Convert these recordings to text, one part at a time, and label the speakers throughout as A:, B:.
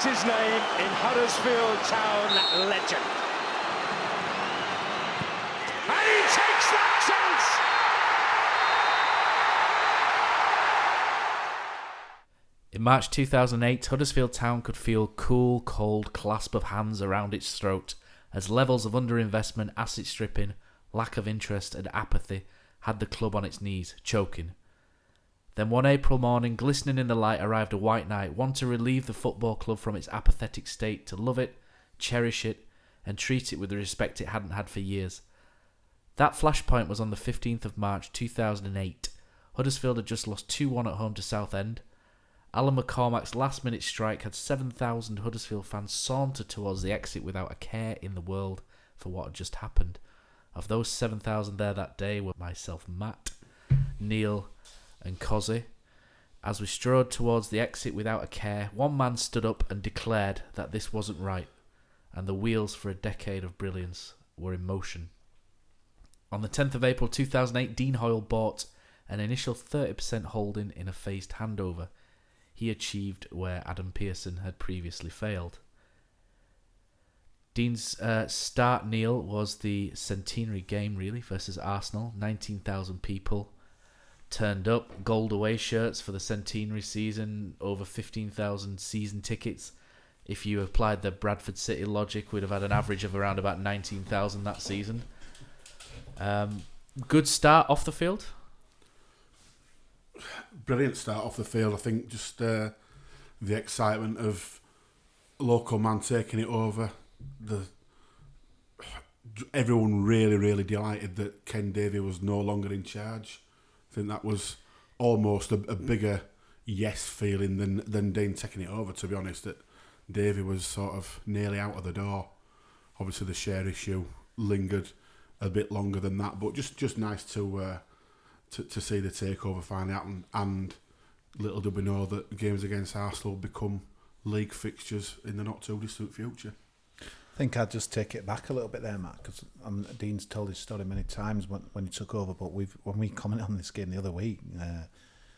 A: write his name in Huddersfield Town legend. And he takes that chance!
B: In March 2008, Huddersfield Town could feel cool, cold clasp of hands around its throat as levels of underinvestment, asset stripping, lack of interest and apathy had the club on its knees, choking. Then one April morning, glistening in the light, arrived a white knight, one to relieve the football club from its apathetic state, to love it, cherish it, and treat it with the respect it hadn't had for years. That flashpoint was on the 15th of March 2008. Huddersfield had just lost 2-1 at home to Southend. Alan McCormack's last-minute strike had 7,000 Huddersfield fans saunter towards the exit without a care in the world for what had just happened. Of those 7,000 there that day were myself, Matt, Neil, and Kosi. As we strode towards the exit without a care, one man stood up and declared that this wasn't right, and the wheels for a decade of brilliance were in motion. On the 10th of April 2008, Dean Hoyle bought an initial 30% holding in a phased handover. He achieved where Adam Pearson had previously failed. Dean's start, Neil, was the centenary game, really, versus Arsenal. 19,000 people turned up, gold away shirts for the centenary season, over 15,000 season tickets. If you applied the Bradford City logic, we'd have had an average of around about 19,000 that season. Good start off the field.
C: Brilliant start off the field. I think just the excitement of a local man taking it over. Everyone really delighted that Ken Davey was no longer in charge. I think that was almost a bigger yes feeling than Dean taking it over, to be honest. That Davey was sort of nearly out of the door. Obviously the share issue lingered a bit longer than that, but just nice to see the takeover finally happen. And little did we know that games against Arsenal will become league fixtures in the not too distant future.
D: I think I'd just take it back a little bit there, Matt, because Dean's told his story many times when he took over, but when we commented on this game the other week,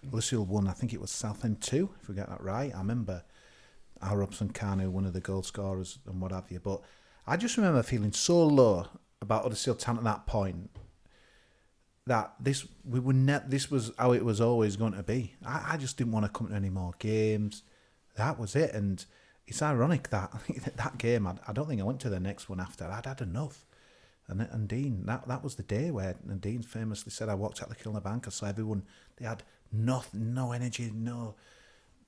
D: Huddersfield won, I think it was Southend 2, if we get that right. I remember Al Robson-Kanu, one of the goal scorers and what have you, but I just remember feeling so low about Huddersfield Town at that point that this was how it was always going to be. I just didn't want to come to any more games. That was it, and it's ironic that that game, I don't think I went to the next one after. I'd had enough. And Dean, that was the day where Dean famously said, I walked out the Kilner Bank, I saw everyone, they had nothing, no energy, no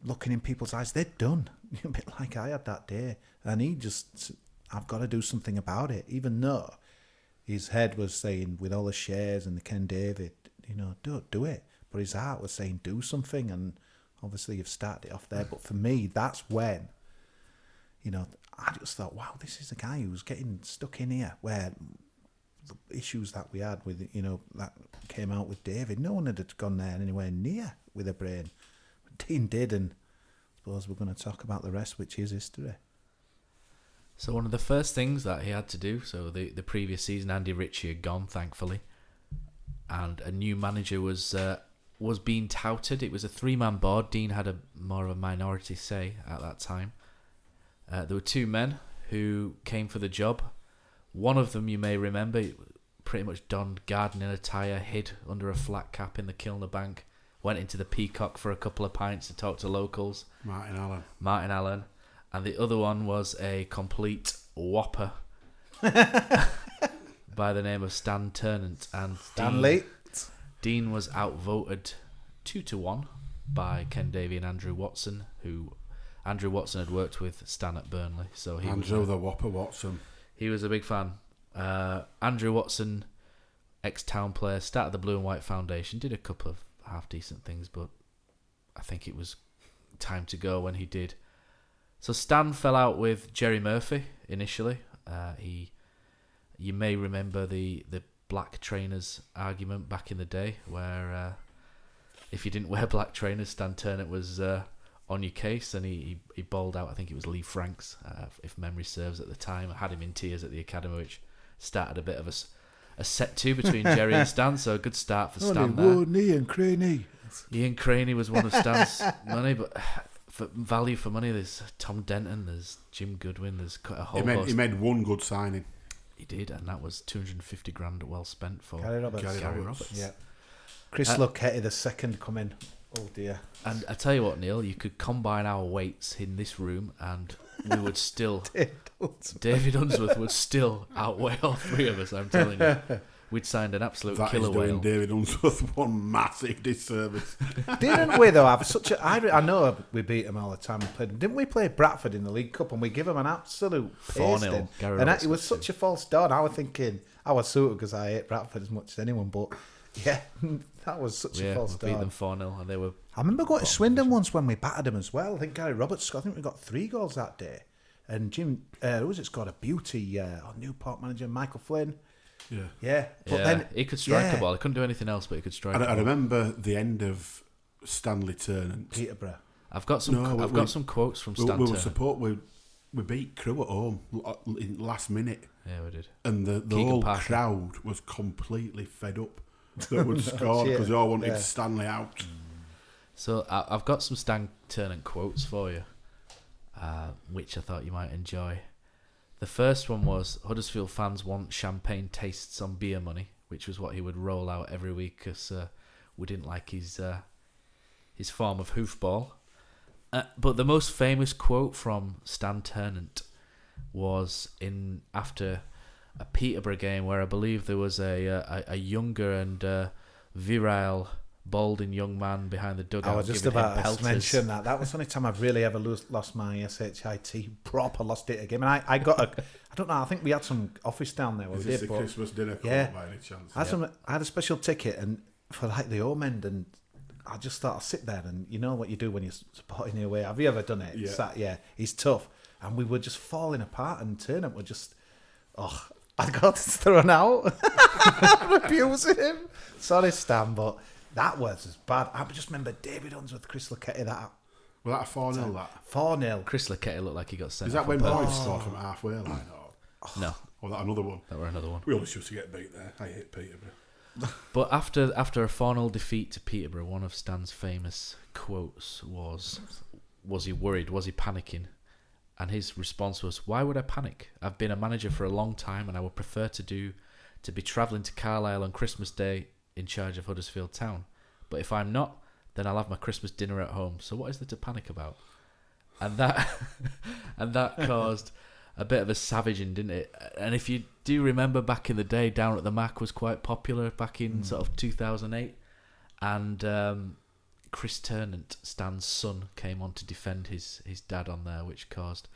D: looking in people's eyes. They'd done, a bit like I had that day. And he just, I've got to do something about it, even though his head was saying, with all the shares and the Ken David, don't do it. But his heart was saying, do something. And obviously you've started it off there. But for me, that's when, I just thought, wow, this is a guy who's getting stuck in here, where the issues that we had with, that came out with David, no one had gone there anywhere near with a brain. But Dean did, and I suppose we're going to talk about the rest, which is history.
B: So one of the first things that he had to do, so the previous season, Andy Ritchie had gone, thankfully, and a new manager was being touted. It was a 3-man board. Dean had more of a minority say at that time. There were 2 men who came for the job. One of them, you may remember, pretty much donned gardening attire, hid under a flat cap in the Kilner Bank, went into the Peacock for a couple of pints to talk to locals. Martin Allen. And the other one was a complete whopper by the name of Stan Ternant. And Dean was outvoted 2-1 by Ken Davey and Andrew Watson, who Andrew Watson had worked with Stan at Burnley. So he was
C: the Whopper Watson.
B: He was a big fan. Andrew Watson, ex-Town player, started the Blue and White Foundation, did a couple of half-decent things, but I think it was time to go when he did. So Stan fell out with Jerry Murphy initially. You may remember the black trainers argument back in the day, where if you didn't wear black trainers, Stan Ternant was on your case, and he bowled out, I think it was Lee Franks, if memory serves at the time. I had him in tears at the academy, which started a bit of a set two between Jerry and Stan, so a good start for Stan there.
D: Ian Craney.
B: Ian Craney was one of Stan's money, but for value for money, there's Tom Denton, there's Jim Goodwin, there's a whole host.
C: He made one good signing.
B: He did, and that was 250 grand well spent for
D: Gary Roberts.
C: Gary Roberts.
D: Yeah. Chris Lucchetti, the second coming. Oh dear.
B: And I tell you what, Neil, you could combine our weights in this room and we would still... David Unsworth would still outweigh all three of us, I'm telling you. We'd signed an absolute killer whale.
C: That is doing David Unsworth one massive disservice.
D: Didn't we though have such a... I know we beat them all the time. Didn't we play Bradford in the League Cup and we give them an absolute
B: 4-0.
D: And it was such a false dawn. I was thinking... I was suited because I hate Bradford as much as anyone, but yeah, that was such a false dawn.
B: We beat them 4-0 and they were...
D: I remember going to Swindon once when we battered them as well. I think Gary Roberts, I think we got 3 goals that day. And Jim, who was it, scored a beauty, Newport manager, Michael Flynn. Yeah. But then
B: he could strike a ball. He couldn't do anything else, but he could strike.
C: I remember the end of Stanley Ternent.
D: Peterborough.
B: I've got some quotes from Stan Ternent.
C: We beat Crewe at home in last minute.
B: Yeah, we did.
C: And the whole crowd was completely fed up that we'd scored because they all wanted Stanley out.
B: So I've got some Stan Ternent quotes for you, which I thought you might enjoy. The first one was, Huddersfield fans want champagne tastes on beer money, which was what he would roll out every week because we didn't like his form of hoofball. But the most famous quote from Stan Ternent was after a Peterborough game where I believe there was a younger and virile, balding young man behind the dugout.
D: I was just about to mention that. That was the only time I've really ever lost my SHIT. Proper lost it again. And I got I don't know, I think we had some office down there.
C: Is this the Christmas dinner by any chance?
D: I had a special ticket and for like the home end, and I just thought I'd sit there, and you know what you do when you're supporting your way. Have you ever done it?
C: Yeah.
D: He's tough. And we were just falling apart, and Turnip were just, I got thrown out. Abusing him. Sorry, Stan, but that was as bad. I just remember David Unsworth, Chris Lucchetti, that.
C: Was that a 4-0 that?
D: 4-0.
B: Chris Lucchetti looked like he got sent.
C: Is that when Boyd scored from halfway line?
B: No.
C: Or that another one?
B: That were another one.
C: We always used to get beat there. I hate Peterborough.
B: But after a 4-0 defeat to Peterborough, one of Stan's famous quotes was he worried? Was he panicking? And his response was, "Why would I panic? I've been a manager for a long time and I would prefer to be travelling to Carlisle on Christmas Day in charge of Huddersfield Town. But if I'm not, then I'll have my Christmas dinner at home. So what is there to panic about?" And that caused a bit of a savaging, didn't it? And if you do remember back in the day, Down at the Mac was quite popular back in sort of 2008. And Chris Ternent, Stan's son, came on to defend his dad on there, which caused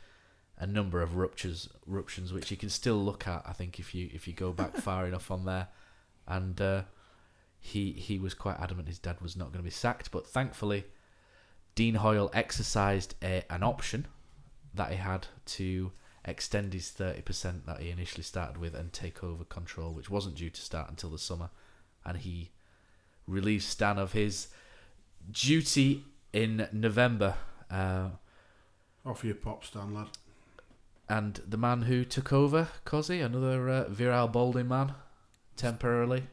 B: a number of ruptions, which you can still look at, I think, if you go back far enough on there. And he was quite adamant his dad was not going to be sacked. But thankfully, Dean Hoyle exercised an option that he had to extend his 30% that he initially started with and take over control, which wasn't due to start until the summer. And he relieved Stan of his duty in November.
C: Off your pop, Stan, lad.
B: And the man who took over, Kosi, another virile, balding man, temporarily.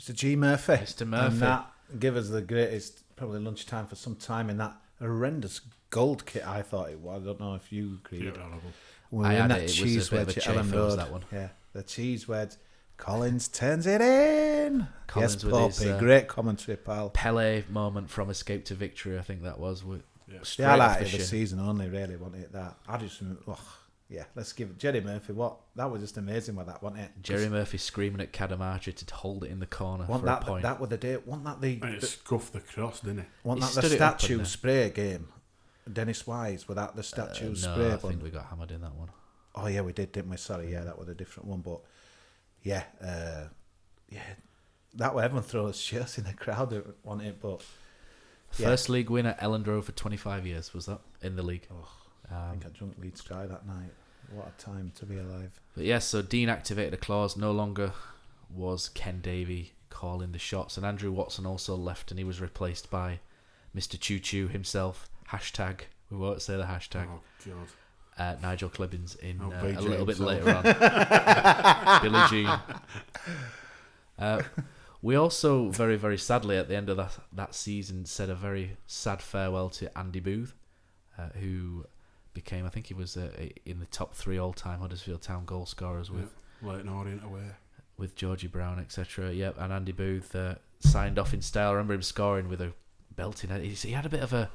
D: Mr. G. Murphy.
B: Mr. Murphy.
D: And that gave us the greatest, probably lunchtime for some time in that horrendous gold kit, I thought it was. I don't know if you agreed.
C: Yeah, horrible.
D: We were in that cheese wedge at Ellen Road.
B: That one.
D: Yeah, the cheese wedge. Collins turns it in.
B: Collins
D: yes,
B: with
D: Poppy. Great commentary, pal.
B: Pele moment from Escape to Victory, I think that was.
D: The highlight of the season only, really, wasn't it? That I just, let's give it Jerry Murphy. That was just amazing with that, wasn't it?
B: Jerry Murphy screaming at Cadamarchi to hold it in the corner for
D: a
B: point.
D: That was the day. Wasn't that the?
C: And it scuffed the cross, didn't it?
D: Wasn't that the statue spray game? Dennis Wise, was that the statue spray?
B: No, I think we got hammered in that one.
D: Oh yeah, we did, didn't we? Sorry, yeah, that was a different one, but yeah, that way everyone throws shirts in the crowd, wasn't it? But
B: first league win at Elland for 25 years was that in the league.
D: I think I drunk Leeds Sky that night. What a time to be alive.
B: But yes, so Dean activated a clause. No longer was Ken Davey calling the shots, and Andrew Watson also left, and he was replaced by Mr. Choo Choo himself. Hashtag, we won't say the hashtag.
C: Oh God.
B: Nigel Clibbins in
C: BJ
B: a little bit
C: himself.
B: later on. Billie Jean. We also, very, very sadly, at the end of that season, said a very sad farewell to Andy Booth, who became, I think he was in the top 3 all-time Huddersfield Town goal scorers with
C: Leighton Orient away,
B: with Georgie Brown, etc. Yep, and Andy Booth signed off in style. I remember him scoring with a belting. He had a bit of a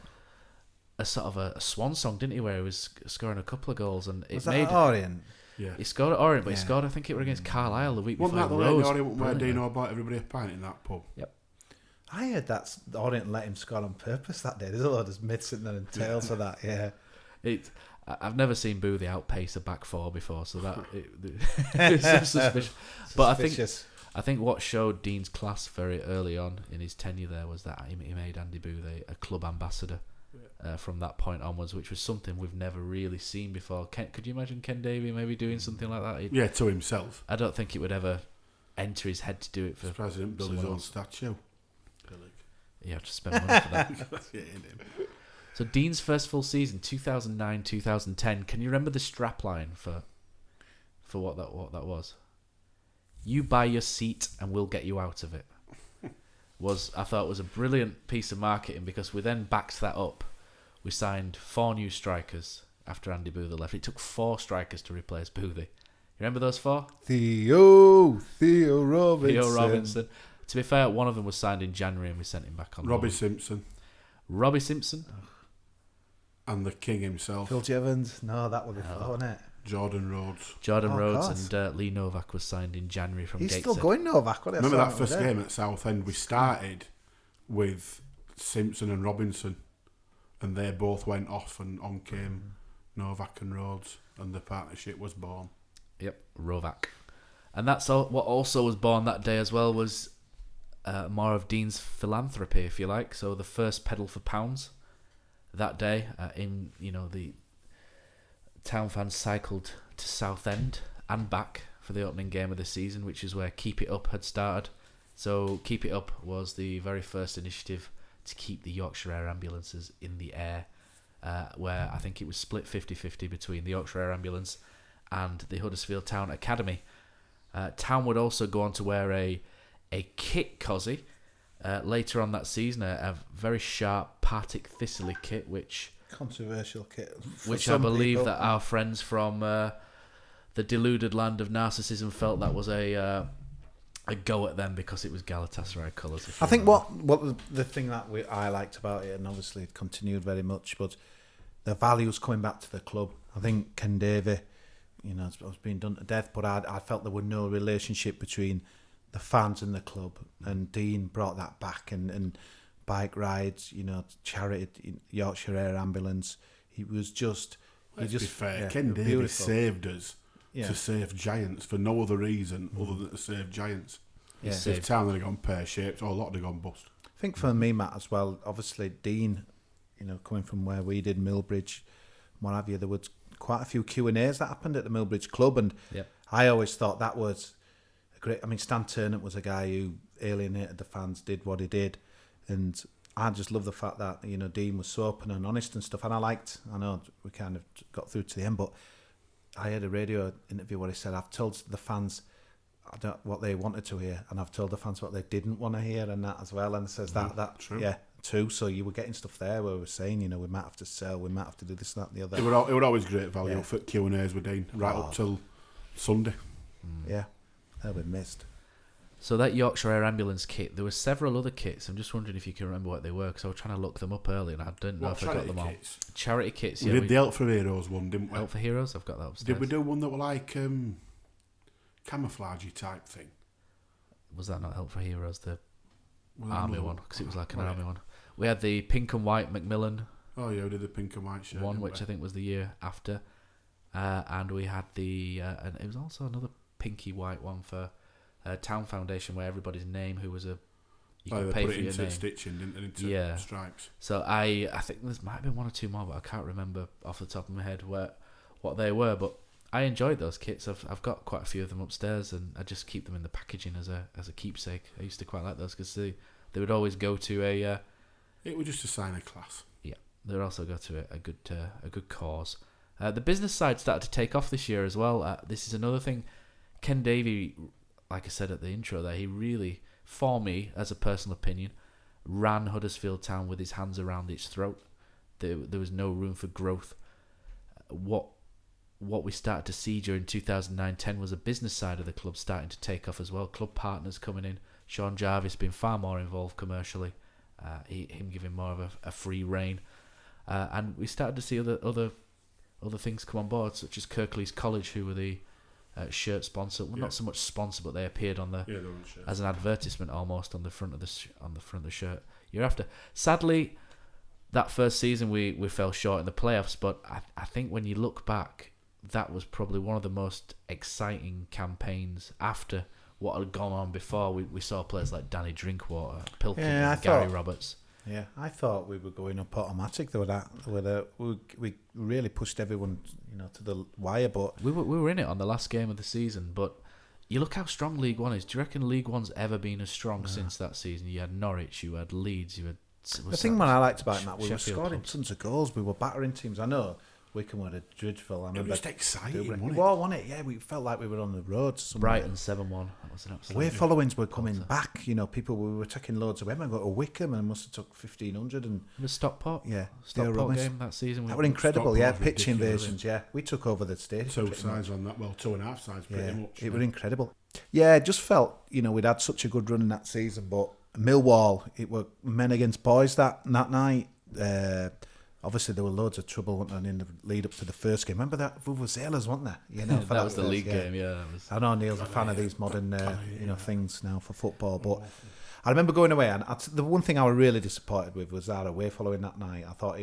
B: sort of a swan song, didn't he, where he was scoring a couple of goals, and it
D: Was
B: made.
D: that at Orient?
C: yeah.
B: He scored at Orient, but he
D: Yeah.
B: scored, I think it was against Carlisle the week
C: Wasn't
B: before.
C: that the
B: Rose
C: Leighton Orient where
B: brilliantly.
C: Dean Hoyle bought everybody a pint in that pub?
B: Yep.
D: I heard that Orient let him score on purpose that day. There's a lot of myths in there and tales of that, yeah.
B: I've never seen Boothie outpace a back four before, so that it's some suspicion. But I think what showed Dean's class very early on in his tenure there was that he made Andy Booth a club ambassador from that point onwards, which was something we've never really seen before. Could you imagine Ken Davey maybe doing something like that?
C: Yeah, to himself.
B: I don't think it would ever enter his head to do it for.
C: Surprised he didn't build his
B: someone
C: own
B: else.
C: statue.
B: You have to spend money for that.
C: Yeah, he did.
B: So Dean's first full season, 2009-2010. Can you remember the strapline for what that was? You buy your seat and we'll get you out of it. I thought was a brilliant piece of marketing, because we then backed that up. We signed 4 new strikers after Andy Boothie left. It took 4 strikers to replace Boothie. You remember those 4?
D: Theo Robinson.
B: Theo Robinson. To be fair, one of them was signed in January and we sent him back on.
C: Robbie
B: loan.
C: Simpson
B: Robbie Simpson.
C: and the king himself,
D: Phil Jevons. No, that would be fun, wasn't it?
C: Jordan Rhodes.
B: Jordan
D: Oh, of
B: Rhodes
D: course.
B: and Lee Novak was signed in January from
D: He's
B: Gateshead.
D: still going Novak. What
C: Remember that first game at Southend? We started with Simpson and Robinson, and they both went off, and on came Novak and Rhodes, and the partnership was born.
B: Yep, Rovac. And that's all. What also was born that day as well was more of Dean's philanthropy, if you like. So the first pedal for pounds that day, the town fans cycled to Southend and back for the opening game of the season, which is where Keep It Up had started. So Keep It Up was the very first initiative to keep the Yorkshire Air Ambulances in the air, where I think it was split 50-50 between the Yorkshire Air Ambulance and the Huddersfield Town Academy. Town would also go on to wear a kit, Kosi, later on that season, a very sharp Partick Thistly kit, which
D: Controversial kit.
B: which I believe that our friends from the deluded land of narcissism felt that was a go at them because it was Galatasaray colours.
D: I think what the thing that I liked about it, and obviously it continued very much, but the values coming back to the club. I think Ken Davey, it was being done to death, but I felt there was no relationship between the fans and the club, and Dean brought that back, and bike rides, charity, Yorkshire Air Ambulance. He was just...
C: Let's be fair,
D: yeah,
C: Ken Davey
D: beautiful.
C: saved us
D: Yeah.
C: to save Giants for no other reason other than to save Giants.
D: Yeah.
C: If Town had gone pear-shaped, or a lot had gone bust.
D: I think for me, Matt, as well, obviously Dean, coming from where we did Millbridge, what have you, there was quite a few Q&As that happened at the Millbridge Club, and
B: Yep.
D: I always thought that was a great... I mean, Stan Turnip was a guy who alienated the fans, did what he did, and I just love the fact that, Dean was so open and honest and stuff, and I know we kind of got through to the end, but I had a radio interview where he said, I've told the fans what they wanted to hear, and I've told the fans what they didn't want to hear, and that as well, and it says that
C: true.
D: yeah, too, so you were getting stuff there where we were saying, we might have to sell, we might have to do this, that and the other.
C: It would always great value
D: Yeah.
C: for Q&As with Dean, right up till Sunday.
D: Yeah, they'll be missed.
B: So that Yorkshire Air Ambulance kit, there were several other kits. I'm just wondering if you can remember what they were, because I was trying to look them up earlier and I didn't know
C: What
B: if I got
C: charity
B: them all.
C: kits?
B: Charity kits,
C: We
B: yeah.
C: did the Help for Heroes one, didn't we?
B: Help for Heroes, I've got that upstairs.
C: Did we do one that were like camouflagey type thing?
B: Was that not Help for Heroes, the
C: Was that
B: army
C: another
B: one? Because it was like an
C: Oh, yeah.
B: army one. We had the pink and white Macmillan
C: Oh yeah, we did the pink and white shirt.
B: one,
C: didn't
B: which
C: we?
B: I think was the year after. And we had and it was also another pinky white one for Town Foundation, where everybody's name who was you could
C: they
B: pay
C: put
B: for
C: it
B: your
C: into
B: name.
C: stitching, didn't it? Into
B: Yeah.
C: stripes.
B: So I think there might have been one or two more, but I can't remember off the top of my head what they were. But I enjoyed those kits. I've got quite a few of them upstairs, and I just keep them in the packaging as a keepsake. I used to quite like those because they would always go to a
C: It was just a sign of class.
B: they would also go to a good cause. The business side started to take off this year as well. This is another thing. Ken Davey, like I said at the intro there, he really for me, as a personal opinion, ran Huddersfield Town with his hands around its throat. There was no room for growth. What we started to see during 2009-10 was a business side of the club starting to take off as well. Club partners coming in. Sean Jarvis being far more involved commercially. Him giving more of a free rein. And we started to see other things come on board, such as Kirklees College, who were the shirt sponsor. Well, not so much sponsor, but they appeared on as an advertisement almost on the front of the shirt year after. Sadly, that first season we fell short in the playoffs, but I think when you look back, that was probably one of the most exciting campaigns after what had gone on before. We saw players like Danny Drinkwater, Pilkington, and Gary Roberts.
D: Yeah, I thought we were going up automatic. We really pushed everyone, to the wire. But
B: we were in it on the last game of the season. But you look how strong League One is. Do you reckon League One's ever been as strong since that season? You had Norwich, you had Leeds, you had.
D: The thing I liked about that, we were scoring tons of goals. We were battering teams. I know Wycombe were dreadful.
C: It was just exciting, wasn't it?
D: Well, wasn't it? Yeah, we felt like we were on the road.
B: Brighton 7-1. That was an absolute.
D: Away followings were coming back. People, we were taking loads of women. Got to Wycombe and must have took 1,500. And
B: the Stockport.
D: Yeah,
B: Stockport game that season.
D: That were incredible.
C: Stockport
D: pitch invasions. Yeah, we took over the stadium.
C: 2 sides on that. Well, 2.5 sides pretty much.
D: It was incredible. Yeah, it just felt we'd had such a good run in that season. But Millwall, it were men against boys that night. Obviously, there were loads of trouble in the lead up to the first game. Remember that Vuvuzelas, wasn't there?
B: That was the league game. Yeah, that was.
D: I know Neil's a fan of these modern, things now for football. But I remember going away, and the one thing I was really disappointed with was our away following that night. I thought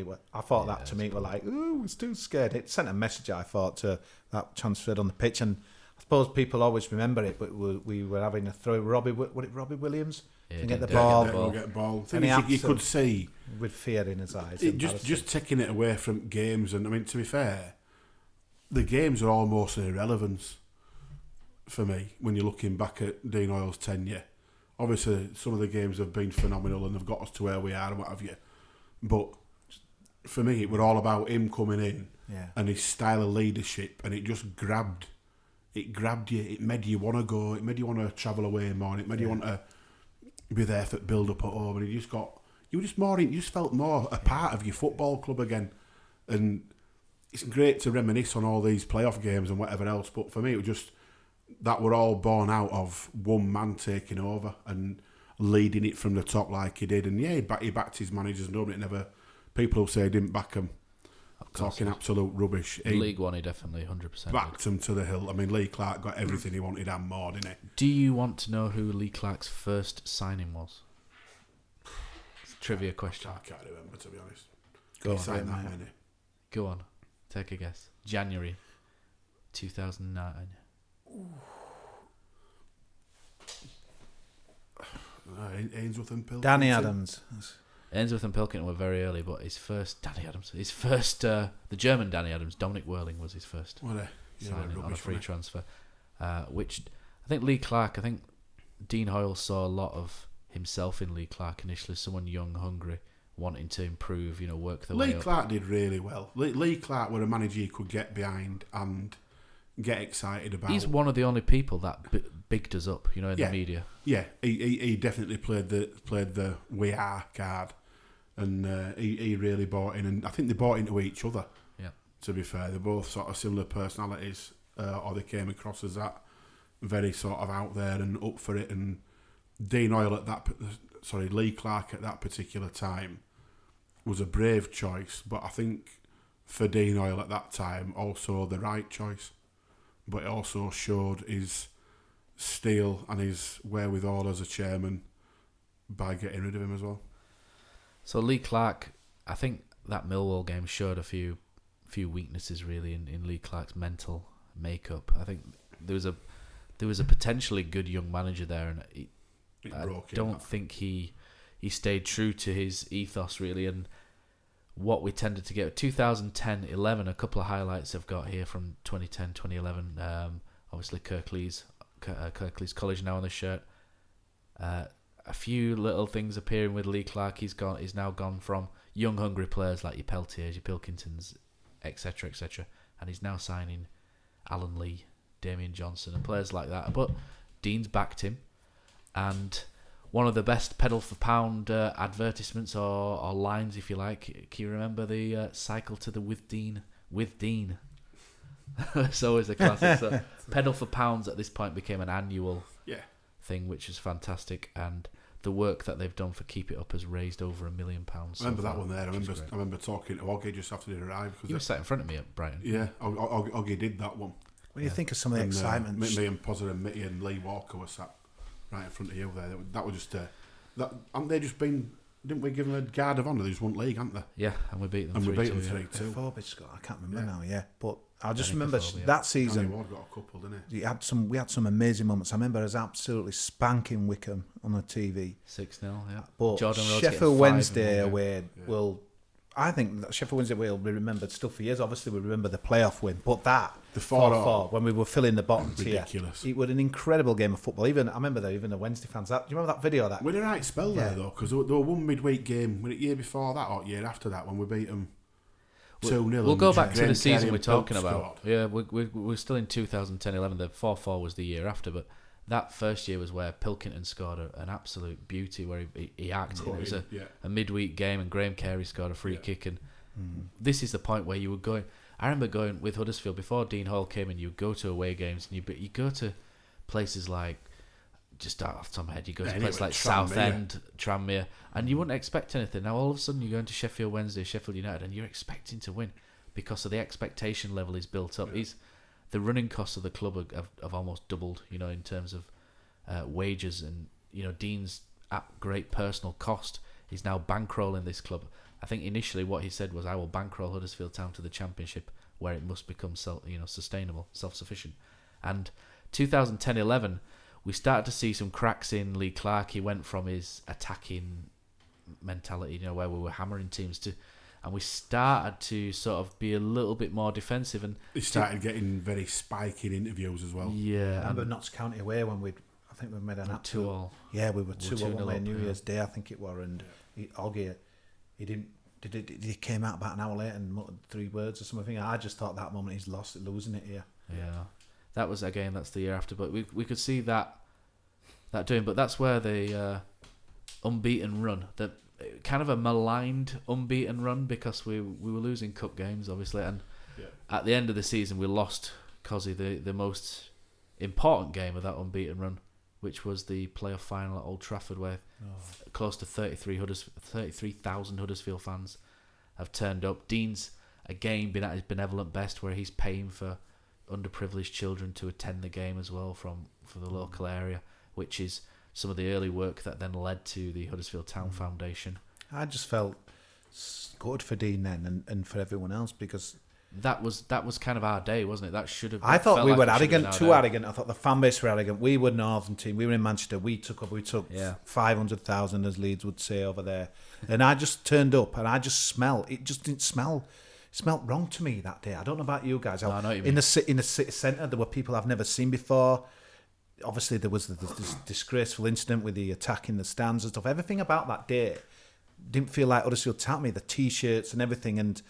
D: that to me were like, ooh, I was too scared. It sent a message, I thought, to that transferred on the pitch, and I suppose people always remember it. But we were having a throw. Robbie Williams.
B: Yeah,
D: get the ball.
C: Get ball. You could see
D: with fear in his eyes.
C: Just taking it away from games, and I mean, to be fair, the games are almost an irrelevance for me when you're looking back at Dean Hoyle's tenure. Obviously, some of the games have been phenomenal and have got us to where we are and what have you. But for me, it was all about him coming in and his style of leadership, and it just grabbed. It grabbed you. It made you want to go. It made you want to travel away more. It made you want to be there for build up at home, and you just felt more a part of your football club again. And it's great to reminisce on all these playoff games and whatever else, but for me it was just that were all born out of one man taking over and leading it from the top like he did. And he backed his managers. Nobody never. People who say he didn't back them, talking absolute rubbish.
B: League One, he definitely 100%
C: backed him to the hill. I mean, Lee Clark got everything he wanted and more, didn't he?
B: Do you want to know who Lee Clark's first signing was? It's a trivia question.
C: I can't remember, to be honest.
B: Go on, take a guess. January 2009.
C: Ainsworth and Pilkington.
D: Danny Adams.
B: Ainsworth and Pilkington were very early, but the German Danny Adams, Dominic Whirling, was his first signing on a free transfer. Which I think Dean Hoyle saw a lot of himself in Lee Clark initially, someone young, hungry, wanting to improve, work the way up.
C: Lee Clark did really well. Lee Clark were a manager you could get behind and get excited about.
B: He's one of the only people that bigged us up, in the media.
C: Yeah, he definitely played the we are card. And he really bought in, and I think they bought into each other.
B: Yeah. To
C: be fair, they're both sort of similar personalities, or they came across as that very sort of out there and up for it. And Dean Hoyle Lee Clark at that particular time was a brave choice, but I think for Dean Hoyle at that time also the right choice. But it also showed his steel and his wherewithal as a chairman by getting rid of him as well.
B: So Lee Clark, I think that Millwall game showed a few weaknesses really in Lee Clark's mental makeup. I think there was a potentially good young manager there, and I don't think he stayed true to his ethos really. And what we tended to get 2010-11, a couple of highlights I've got here from 2010-2011. Obviously Kirklees College now on the shirt. A few little things appearing with Lee Clark. He's now gone from young, hungry players like your Peltiers, your Pilkingtons, etc., and he's now signing Alan Lee, Damien Johnson, and players like that. But Dean's backed him, and one of the best pedal for pound advertisements or lines, if you like. Can you remember the cycle to the with Dean? It's always a classic. So pedal for pounds at this point became an annual thing, which is fantastic, and the work that they've done for Keep It Up has raised over £1 million.
C: I remember that one there. I remember talking to Oggy just after they arrived.
B: You were sat in front of me at Brighton.
C: Yeah, Oggy did that one.
D: When you think of some of the excitement,
C: me and Pozza and Mitty and Lee Walker were sat right in front of you there. That was just haven't they just been? Didn't we give them a guard of honour? They just won league, haven't they?
B: Yeah, and we beat them.
C: And
B: 3-2,
C: we beat them 3-2.
D: I can't remember now. Yeah, but I just
B: Danny
D: remember
B: Cafobe,
D: that season.
C: Danny Ward got a couple, didn't he?
D: We had some amazing moments. I remember us absolutely spanking Wickham on the TV.
B: 6-0, yeah.
D: But
B: Jordan Rhodes
D: Sheffield
B: getting 5
D: Wednesday
B: in one
D: away I think that Sheffield Wednesday will be remembered still for years. Obviously, we remember the playoff win, but the 4-4 when we were filling the bottom
C: ridiculous.
D: tier, it was an incredible game of football. Even I remember even the Wednesday fans. Do you remember that video? That
C: we had a right spell there though, because there were one midweek game. Was it year before that or year after that when we beat them 2-0?
B: We'll go back to the season we're talking
C: scored.
B: about. Yeah, we're still in 2010-11. The 4-4 was the year after, but that first year was where Pilkington scored an absolute beauty where he acted. It was a midweek game, and Graham Carey scored a free kick. And this is the point where you were going. I remember going with Huddersfield before Dean Hoyle came in. You would go to away games, and you go to places like, just off the top of my head, you go to places like Southend, Tranmere, and you wouldn't expect anything. Now all of a sudden you're going to Sheffield Wednesday, Sheffield United, and you're expecting to win because of the expectation level is built up. The running costs of the club have almost doubled, in terms of wages, and Dean's at great personal cost is now bankrolling this club. I think initially what he said was, I will bankroll Huddersfield Town to the Championship, where it must become sustainable, self-sufficient. And 2010-11, we started to see some cracks in Lee Clark. He went from his attacking mentality, where we were hammering teams and we started to sort of be a little bit more defensive. And
C: he started getting very spiky in interviews as well.
D: Yeah, I remember Notts County away when I think we made an
B: 2-2.
D: Yeah, we were 2-1 on New Year's Day, I think it was, and Oggy, he didn't. He came out about an hour later and muttered 3 words or something. I just thought that moment he's losing it here.
B: Yeah, that was that's the year after. But we could see that doing. But that's where the unbeaten run, that kind of a maligned unbeaten run, because we were losing cup games obviously, and at the end of the season we lost Kosi the most important game of that unbeaten run, which was the playoff final at Old Trafford, where close to 33,000 Huddersfield fans have turned up. Dean's again been at his benevolent best, where he's paying for underprivileged children to attend the game as well from the local area, which is some of the early work that then led to the Huddersfield Town Foundation.
D: I just felt good for Dean then and for everyone else, because
B: that was kind of our day, wasn't it? That should have.
D: I thought we were arrogant, too arrogant. I thought the fan base were arrogant. We were Northern team. We were in Manchester. We took 500,000, as Leeds would say over there. And I just turned up, and I just smelled. It just didn't smell. It smelled wrong to me that day. I don't know about you guys.
B: No, I know what you mean.
D: In the city centre, there were people I've never seen before. Obviously, there was this disgraceful incident with the attack in the stands and stuff. Everything about that day didn't feel like Huddersfield Town to me. The T-shirts and everything, and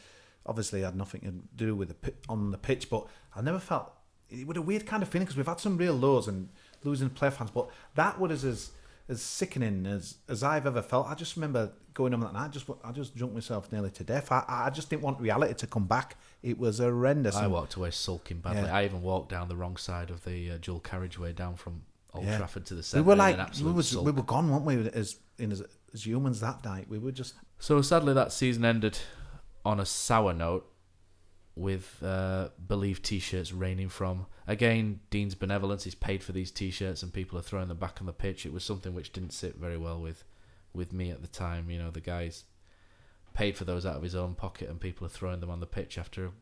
D: obviously it had nothing to do with on the pitch. But I never felt it was a weird kind of feeling, because we've had some real lows and losing player fans, but that was as sickening as I've ever felt. I just remember going on that night. I just drunk myself nearly to death. I just didn't want reality to come back. It was horrendous.
B: I walked away sulking badly. I even walked down the wrong side of the dual carriageway down from Old Trafford to the centre.
D: We were like we were gone, weren't we? As humans that night, we were just.
B: So sadly, that season ended on a sour note, with believed T-shirts raining from. Again, Dean's benevolence. He's paid for these T-shirts, and people are throwing them back on the pitch. It was something which didn't sit very well with me at the time. The guy's paid for those out of his own pocket, and people are throwing them on the pitch after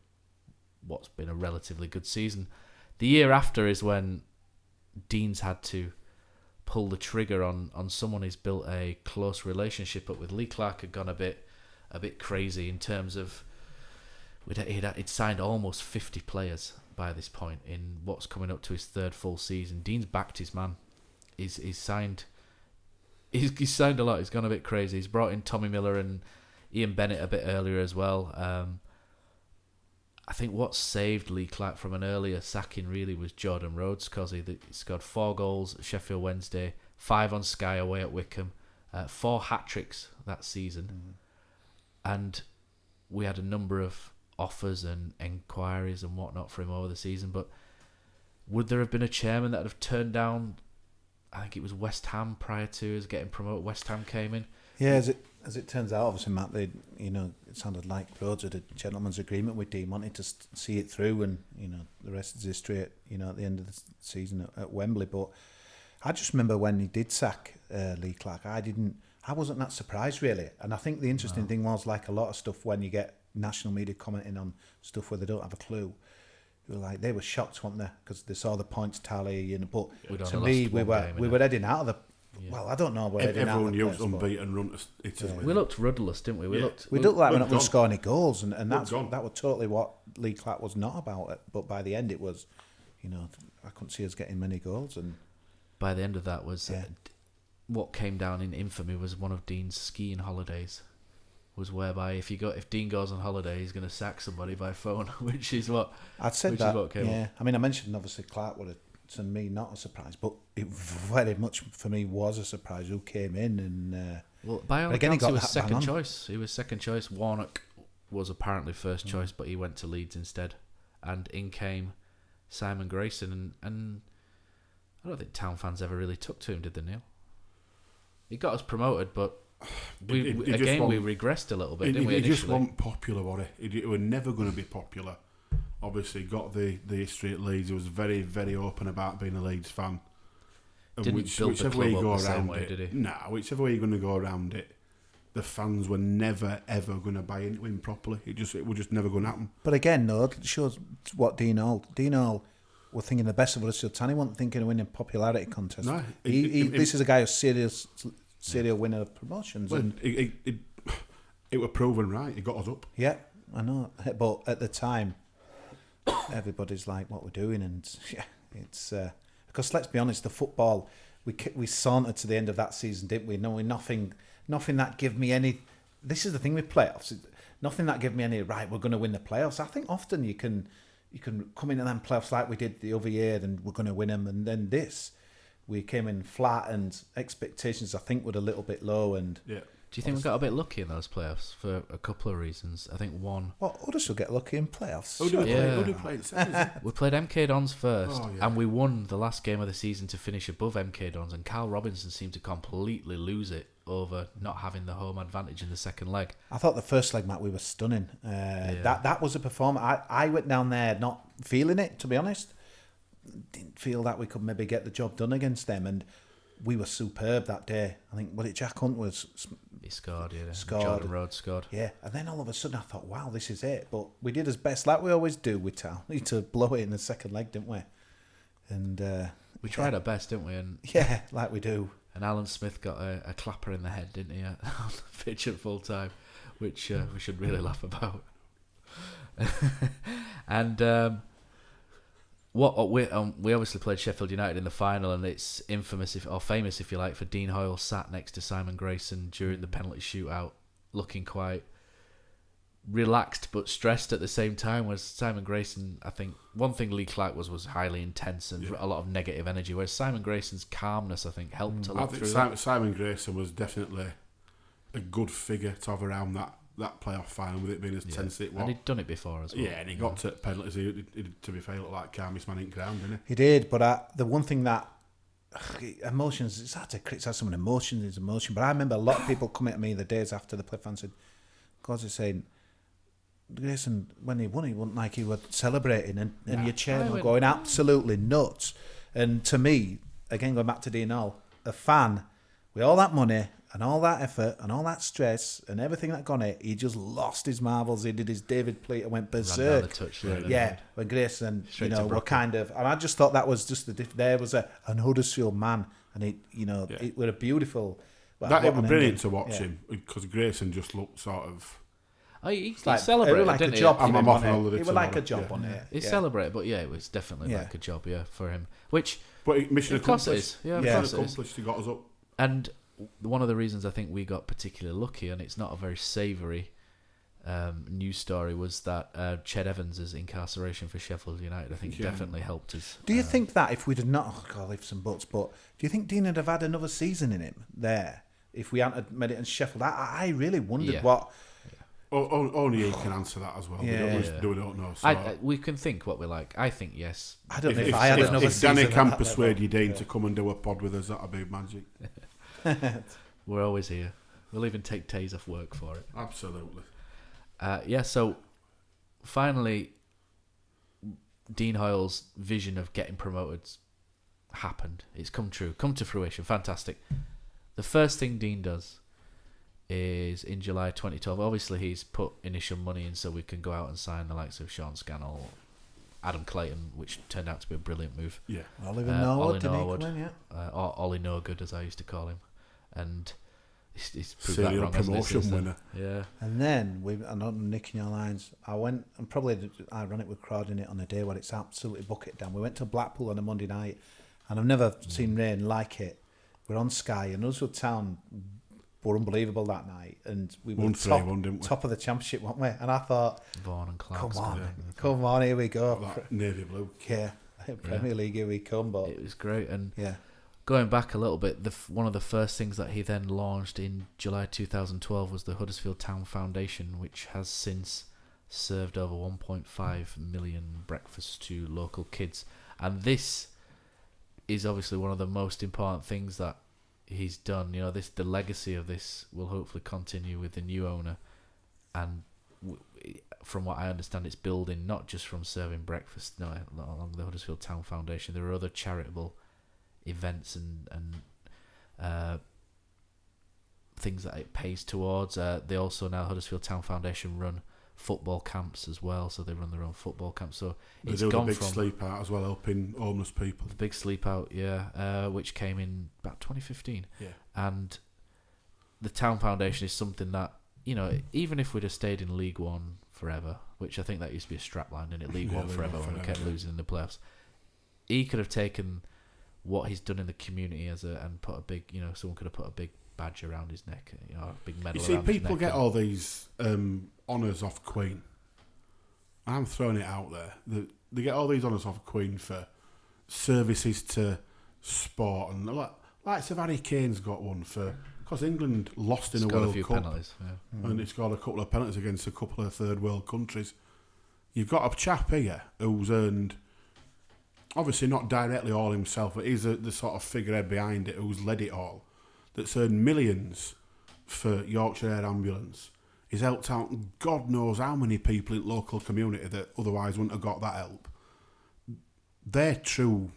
B: what's been a relatively good season. The year after is when Dean's had to pull the trigger on someone he's built a close relationship up with. Lee Clark had gone a bit crazy in terms of he'd signed almost 50 players by this point in what's coming up to his 3rd full season. Dean's backed his man. He's signed a lot. He's gone a bit crazy. He's brought in Tommy Miller and Ian Bennett a bit earlier as well. I think what saved Lee Clark from an earlier sacking really was Jordan Rhodes, because he scored 4 goals at Sheffield Wednesday, 5 on Sky away at Wycombe, 4 hat-tricks that season. And we had a number of offers and enquiries and whatnot for him over the season, but would there have been a chairman that would have turned down, I think it was West Ham prior to us getting promoted? West Ham came in.
D: Yeah, as it turns out, obviously, Matt, it sounded like Rhodes had a gentleman's agreement with Dean, wanted to see it through, and the rest is history. At the end of the season at Wembley, but I just remember when he did sack Lee Clark, I wasn't that surprised really, and I think the interesting thing was, like a lot of stuff, when you get national media commenting on stuff where they don't have a clue. They were shocked, weren't they? Because they saw the points tally, but to me, we were heading out of the. Yeah. Well, I don't know.
C: Everyone knew it was unbeaten run to Italy.
B: We looked rudderless, didn't we? We looked
D: like we're not going to score any goals, and that was totally what Lee Clark was not about. But by the end, it was, I couldn't see us getting many goals, and
B: by the end of that was what came down in infamy was one of Dean's skiing holidays. Was whereby if Dean goes on holiday, he's going to sack somebody by phone, which is what
D: I'd said. I mean, I mentioned obviously Clark would have, to me, not a surprise, but it very much for me was a surprise who came in, and
B: well, by all accounts, he was second choice. He was second choice. Warnock was apparently first choice, but he went to Leeds instead, and in came Simon Grayson, and I don't think Town fans ever really took to him, did they, Neil? He got us promoted, but we regressed a little bit, didn't we?
C: He just wasn't popular, was he? He was never going to be popular. Obviously, got the history at Leeds. He was very, very open about being a Leeds fan. And
B: didn't build the club up the same way, did he?
C: Whichever way you're going to go around it, the fans were never, ever going to buy into him properly. It was just never going to happen.
D: But again, no, it shows what Dean Hoyle were thinking the best of us. He wasn't thinking of winning popularity contest. No, this is a guy who's serial winner of promotions.
C: Well, it was proven right. It got us up.
D: Yeah, I know. But at the time, everybody's like, what we're doing, and it's because let's be honest, the football we sauntered to the end of that season, didn't we? Knowing nothing that gave me any. This is the thing with playoffs. Nothing that gave me any. Right, we're going to win the playoffs. I think often you can come into them playoffs like we did the other year, and we're going to win them, and then we came in flat, and expectations I think were a little bit low, and.
C: Yeah.
B: Do you think we got a bit lucky in those playoffs for a couple of reasons? I think one...
D: Well, Huddersfield get lucky in playoffs.
C: Who do we play?
B: We played MK Dons first, and we won the last game of the season to finish above MK Dons, and Carl Robinson seemed to completely lose it over not having the home advantage in the second leg.
D: I thought the first leg, Matt, we were stunning. That was a performance. I went down there not feeling it, to be honest. Didn't feel that we could maybe get the job done against them, and we were superb that day. I think, Jack Hunt was...
B: He scored, yeah.
D: Scored.
B: Jordan Rhodes scored.
D: Yeah, and then all of a sudden I thought, wow, this is it. But we did as best, like we always do with Town. We need to blow it in the second leg, didn't we? And
B: we tried our best, didn't we? And
D: yeah, like we do.
B: And Alan Smith got a clapper in the head, didn't he, on the pitch at full time, which we should really laugh about. And... we obviously played Sheffield United in the final, and it's infamous, famous if you like, for Dean Hoyle sat next to Simon Grayson during the penalty shootout, looking quite relaxed but stressed at the same time. Whereas Simon Grayson, I think one thing Lee Clark was highly intense and a lot of negative energy, whereas Simon Grayson's calmness, I think, helped to look through that.
C: Simon Grayson was definitely a good figure to have around that playoff final, with it being as tense as it was.
B: And he'd done it before as well.
C: Yeah, and he got to penalties. He to be fair, looked like calmest man in ground, didn't he?
D: He did, but the one thing that emotions, it's hard to criticise someone. Emotion is emotion, but I remember a lot of people coming to me the days after the playoff and said, Kosi saying, Grayson, when he won, he wasn't like he was celebrating, and your chairman were going absolutely nuts. And to me, again, going back to Dean Hoyle, a fan with all that money and all that effort and all that stress and everything that gone it, he just lost his marbles. He did his David Pleat and went berserk. When Grayson, were kind of, and I just thought that was just there was an Huddersfield man, and it was a beautiful.
C: That it was brilliant to watch him, because Grayson just looked sort of.
B: He celebrated,
D: like
B: didn't
D: a job.
C: I'm off on holiday.
D: It was like a job on it.
B: He celebrated, but it was definitely like a job, for him.
C: But mission accomplished.
B: Mission
C: accomplished. He got us up.
B: And one of the reasons I think we got particularly lucky, and it's not a very savoury news story was that Ched Evans' incarceration for Sheffield United, I think, definitely helped us.
D: Do you think that if we'd have not, I'll leave some buts, but do you think Dean would have had another season in him there if we hadn't made it in Sheffield? I really wondered what.
C: Only he can answer that as well.
D: Yeah.
C: We don't know. So.
B: We can think what we like. I think yes.
D: I don't know if I had another
C: if
D: season.
C: Danny can persuade you, Dean, to come and do a pod with us, that'd be magic.
B: We're always here. We'll even take days off work for it.
C: Absolutely.
B: So finally, Dean Hoyle's vision of getting promoted happened. It's come true, come to fruition. Fantastic. The first thing Dean does is in July 2012. Obviously, he's put initial money in so we can go out and sign the likes of Sean Scannell, Adam Clayton, which turned out to be a brilliant move.
C: Yeah.
D: Oliver Norwood, didn't he come in,
B: or Ollie No Good, as I used to call him. And he's proved
C: Serial
B: that wrong,
C: promotion winner.
B: Yeah.
D: And then, I'm not nicking your lines, I went, and probably ironic with crowding it on a day when it's absolutely bucket down. We went to Blackpool on a Monday night, and I've never seen rain like it. We're on Sky, and Huddersfield Town were unbelievable that night, and we were top of the championship, weren't we? And I thought,
B: Vaughan and Clark.
D: come on, here we go.
C: Like navy blue.
D: Yeah, Premier League, here we come. But
B: it was great, and
D: yeah.
B: Going back a little bit, one of the first things that he then launched in July 2012 was the Huddersfield Town Foundation, which has since served over 1.5 million breakfasts to local kids. And this is obviously one of the most important things that he's done. You know, the legacy of this will hopefully continue with the new owner. And from what I understand, it's building not just from serving breakfast along the Huddersfield Town Foundation. There are other charitable events and things that it pays towards. They also now, Huddersfield Town Foundation, run football camps as well, so they run their own football camps. So it's gone
C: the big
B: from
C: sleep out as well, helping homeless people.
B: The big sleep out, which came in about 2015.
C: Yeah.
B: And the Town Foundation is something that, you know, even if we'd have stayed in League One forever, which I think that used to be a strapline, in it, League One forever, when we kept losing in the playoffs, he could have taken what he's done in the community and put a big, you know, someone could have put a big badge around his neck, you know, a big medal.
C: You see,
B: around his
C: people
B: neck
C: get all these honours off Queen. I'm throwing it out there. They get all these honours off Queen for services to sport, and like Harry Kane's got one for because England lost in a World Cup,
B: penalties,
C: and he scored a couple of penalties against a couple of third world countries. You've got a chap here who's earned, obviously not directly all himself, but he's the sort of figurehead behind it who's led it all, that's earned millions for Yorkshire Air Ambulance. He's helped out God knows how many people in the local community that otherwise wouldn't have got that help. They're true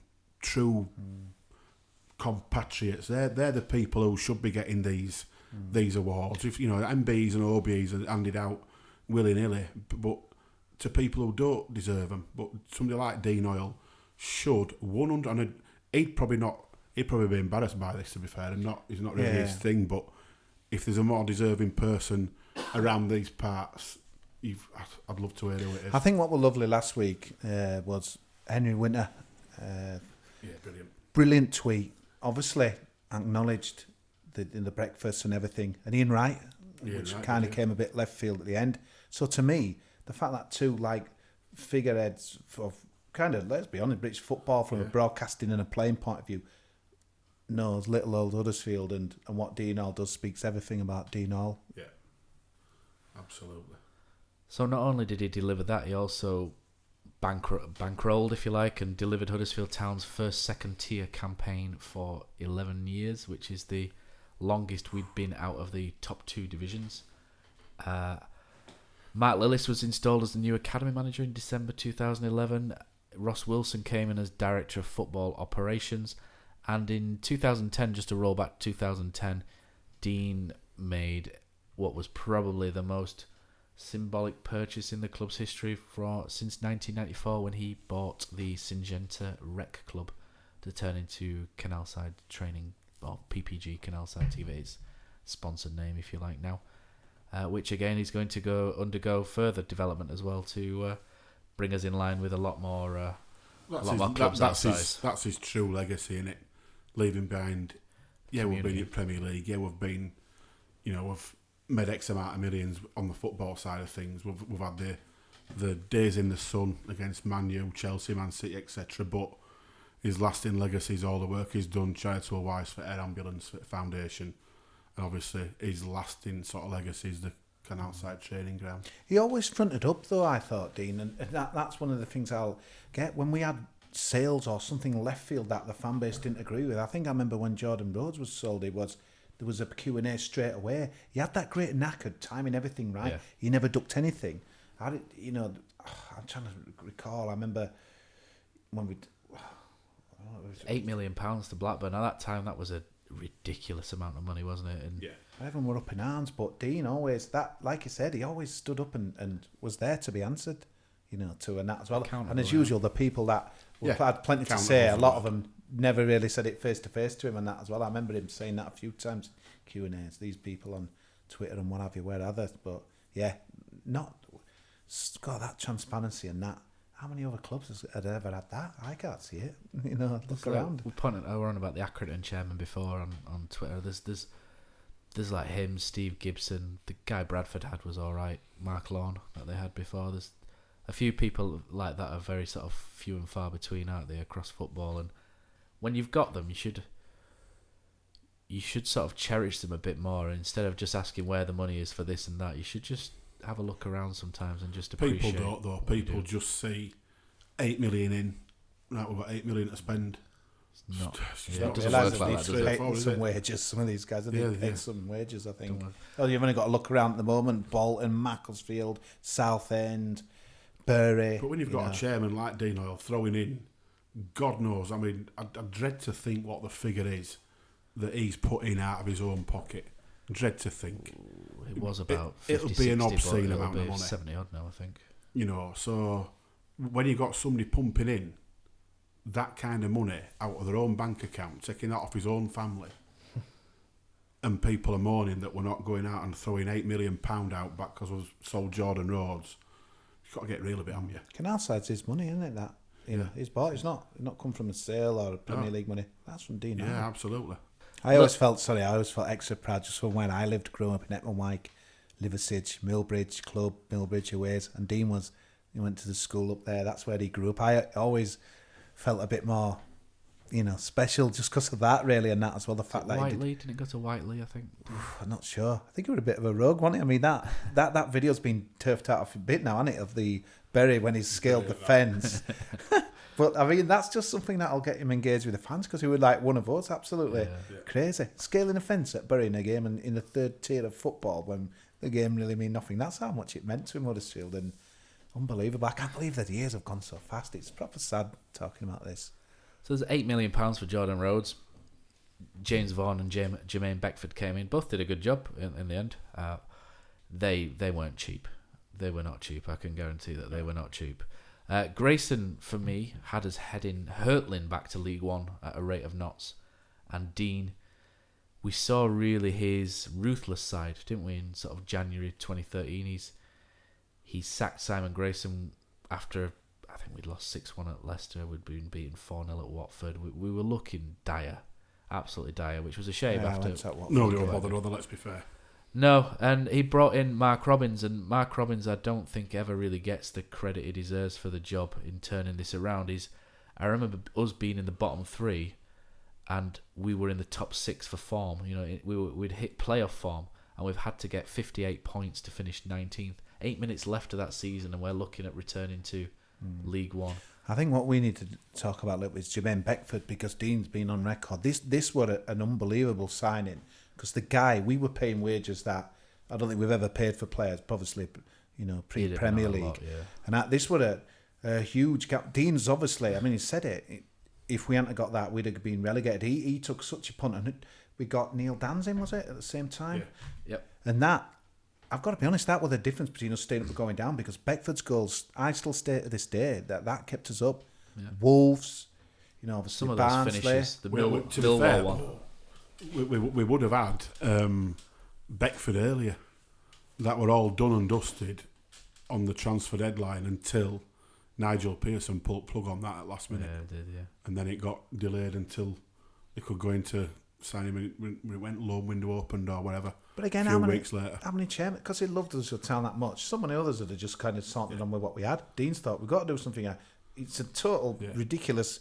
C: compatriots. They're the people who should be getting these awards. If you know, MBs and OBs are handed out willy-nilly, but to people who don't deserve them. But somebody like Dean Hoyle should 100. And he'd probably be embarrassed by this, to be fair, and it's not really his thing. But if there's a more deserving person around these parts, I'd love to hear who it is.
D: I think what was lovely last week was Henry Winter. Brilliant tweet. Obviously acknowledged in the breakfast and everything, and Ian Wright, which kind of came a bit left field at the end. So to me, the fact that two like figureheads of kind of, let's be honest, British football from a broadcasting and a playing point of view knows little old Huddersfield, and what Dean Hoyle does speaks everything about Dean Hoyle.
C: Yeah, absolutely.
B: So not only did he deliver that, he also bankrolled, if you like, and delivered Huddersfield Town's first second-tier campaign for 11 years, which is the longest we'd been out of the top two divisions. Mark Lillis was installed as the new academy manager in December 2011. Ross Wilson came in as Director of Football Operations. And in 2010, just to roll back to 2010, Dean made what was probably the most symbolic purchase in the club's history since 1994, when he bought the Syngenta Rec Club to turn into Canalside Training, or PPG Canalside TV, its sponsored name, if you like now. Which again is going to undergo further development as well to bring us in line with a lot more clubs outside.
C: That's his true legacy, innit? Leaving behind, we've been in Premier League, we've been, we've made X amount of millions on the football side of things. We've had the days in the sun against Man U, Chelsea, Man City, etc. But his lasting legacy is all the work he's done, charitable wise, for Air Ambulance Foundation, and obviously his lasting sort of legacy is the Canal Side training ground.
D: He always fronted up, though, I thought, Dean, and that's one of the things I'll get when we had sales or something left field that the fan base didn't agree with. I think I remember when Jordan Rhodes was sold, there was a Q&A straight away. He had that great knack of timing everything right. Yeah. He never ducked anything. I'm trying to recall. I remember when we.
B: £8 million to Blackburn. At that time, that was a ridiculous amount of money, wasn't it? And
D: everyone were up in arms, but Dean always, that, like you said, he always stood up and was there to be answered, to and that as well. And as usual, the people that had plenty to say, a lot of them never really said it face to face to him and that as well. I remember him saying that a few times, Q&As, these people on Twitter and what have you, where others, but got that transparency and that. How many other clubs had ever had that? I can't see it. Look around.
B: We were on about the Accrington chairman before on Twitter. There's like him, Steve Gibson. The guy Bradford had was all right. Mark Lawn that they had before. There's a few people like that are very sort of few and far between, aren't they, across football? And when you've got them, you should sort of cherish them a bit more. Instead of just asking where the money is for this and that, you should just have a look around sometimes and just appreciate.
C: People don't, though. People just see 8 million in. Right, we've got 8 million to spend.
B: It's not.
C: It
B: Doesn't
C: doesn't
B: work like that, does it?
D: Paid some wages. Some of these guys have paid some wages, I think. You've only got to look around at the moment. Bolton, Macclesfield, Southend, Bury.
C: But when you've got a chairman like Dean Hoyle throwing in, God knows, I mean, I dread to think what the figure is that he's put in out of his own pocket. Dread to think.
B: It was about 50,
C: it'll be
B: 60,
C: an obscene
B: amount
C: amount of money.
B: 70 odd now, I think.
C: So when you've got somebody pumping in that kind of money out of their own bank account, taking that off his own family, and people are moaning that we're not going out and throwing £8 million out back because we've sold Jordan Rhodes, you've got to get real a bit, haven't you?
D: Canal Side's his money, isn't it? That he's bought. It's not come from a sale or a Premier League money. That's from Dean.
C: Yeah, absolutely.
D: I always felt extra proud just from when I lived growing up in Epnwyke, Liversidge, Millbridge Club, Millbridge Aways, and Dean he went to the school up there. That's where he grew up. I always felt a bit more, special just because of that, really, and that as well. The fact that
B: Whiteley, didn't it go to Whiteley, I think?
D: I'm not sure. I think he was a bit of a rogue, wasn't he? I mean, that video's been turfed out a bit now, hasn't it, of the Bury when he scaled the fence. But, I mean, that's just something that'll get him engaged with the fans because he was like one of us, absolutely crazy. Scaling a fence at Bury in a game and in the third tier of football when the game really mean nothing. That's how much it meant to him, Huddersfield, and unbelievable. I can't believe that the years have gone so fast. It's proper sad talking about this.
B: So there's £8 million for Jordan Rhodes. James Vaughan and Jermaine Beckford came in. Both did a good job in the end. They weren't cheap. They were not cheap. I can guarantee that they were not cheap. Grayson, for me, had us heading hurtling back to League One at a rate of knots. And Dean, we saw really his ruthless side, didn't we, in sort of January 2013. He sacked Simon Grayson after, I think we'd lost 6-1 at Leicester. We'd been beaten 4-0 at Watford. We were looking dire, absolutely dire, which was a shame after...
C: Nobody will bother other, let's be fair.
B: No, and he brought in Mark Robbins, and Mark Robbins I don't think ever really gets the credit he deserves for the job in turning this around. I remember us being in the bottom 3 and we were in the top 6 for form. We'd hit playoff form and we've had to get 58 points to finish 19th. 8 minutes left of that season and we're looking at returning to League One.
D: I think what we need to talk about a little bit is Jermaine Beckford because Dean's been on record. This was an unbelievable signing. Because the guy, we were paying wages that I don't think we've ever paid for players, obviously, pre-Premier League. And this was a huge gap. Dean's obviously, I mean, he said it. If we hadn't got that, we'd have been relegated. He took such a punt. And we got Neil Dans in, was it, at the same time?
C: Yeah.
B: Yep.
D: And that, I've got to be honest, that was the difference between us staying up and going down because Beckford's goals, I still stay to this day, that kept us up. Yeah. Wolves, obviously
B: some of
D: Barnsley.
B: those finishes, the Millwall one.
C: We would have had Beckford earlier. That were all done and dusted on the transfer deadline until Nigel Pearson pulled plug on that at last minute.
B: Yeah, it did, yeah.
C: And then it got delayed until they could go into sign him when it went loan window opened or whatever.
D: But again,
C: a few weeks later.
D: How many chairmen? Because he loved us town that much. So many others would have just kind of sorted on with what we had. Dean's thought, we've got to do something. It's a total ridiculous.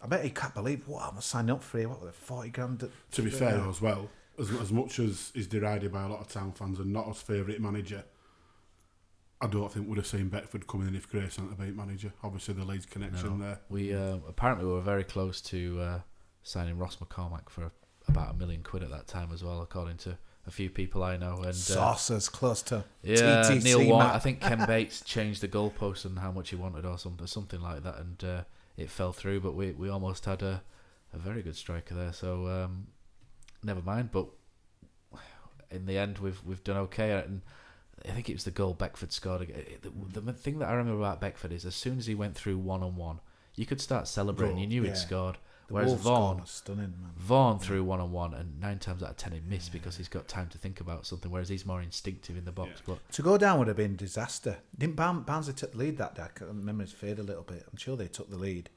D: I bet he can't believe what I'm signing up for here. What was it, 40 grand?
C: To be fair, though, as well, as much as he's derided by a lot of town fans and not his favourite manager, I don't think we'd have seen Beckford coming in if Grace hadn't been manager. Obviously, the Leeds connection there.
B: We apparently were very close to signing Ross McCormack for about £1 million at that time as well, according to a few people I know. And
D: Saucers close to
B: TTC, Neil Warne.
D: Matt.
B: I think Ken Bates changed the goalposts and how much he wanted or something like that, and it fell through. But we almost had a very good striker there, so never mind. But in the end, we've done okay, and I think it was the goal Beckford scored. The thing that I remember about Beckford is as soon as he went through 1-on-1, you could start celebrating. You knew he'd scored. Whereas Vaughan threw 1-on-1, and 9 times out of 10 he missed because he's got time to think about something, whereas he's more instinctive in the box. But
D: to go down would have been disaster. Didn't Barnsley take the lead that day? I remember his fade a little bit. I'm sure they took the lead.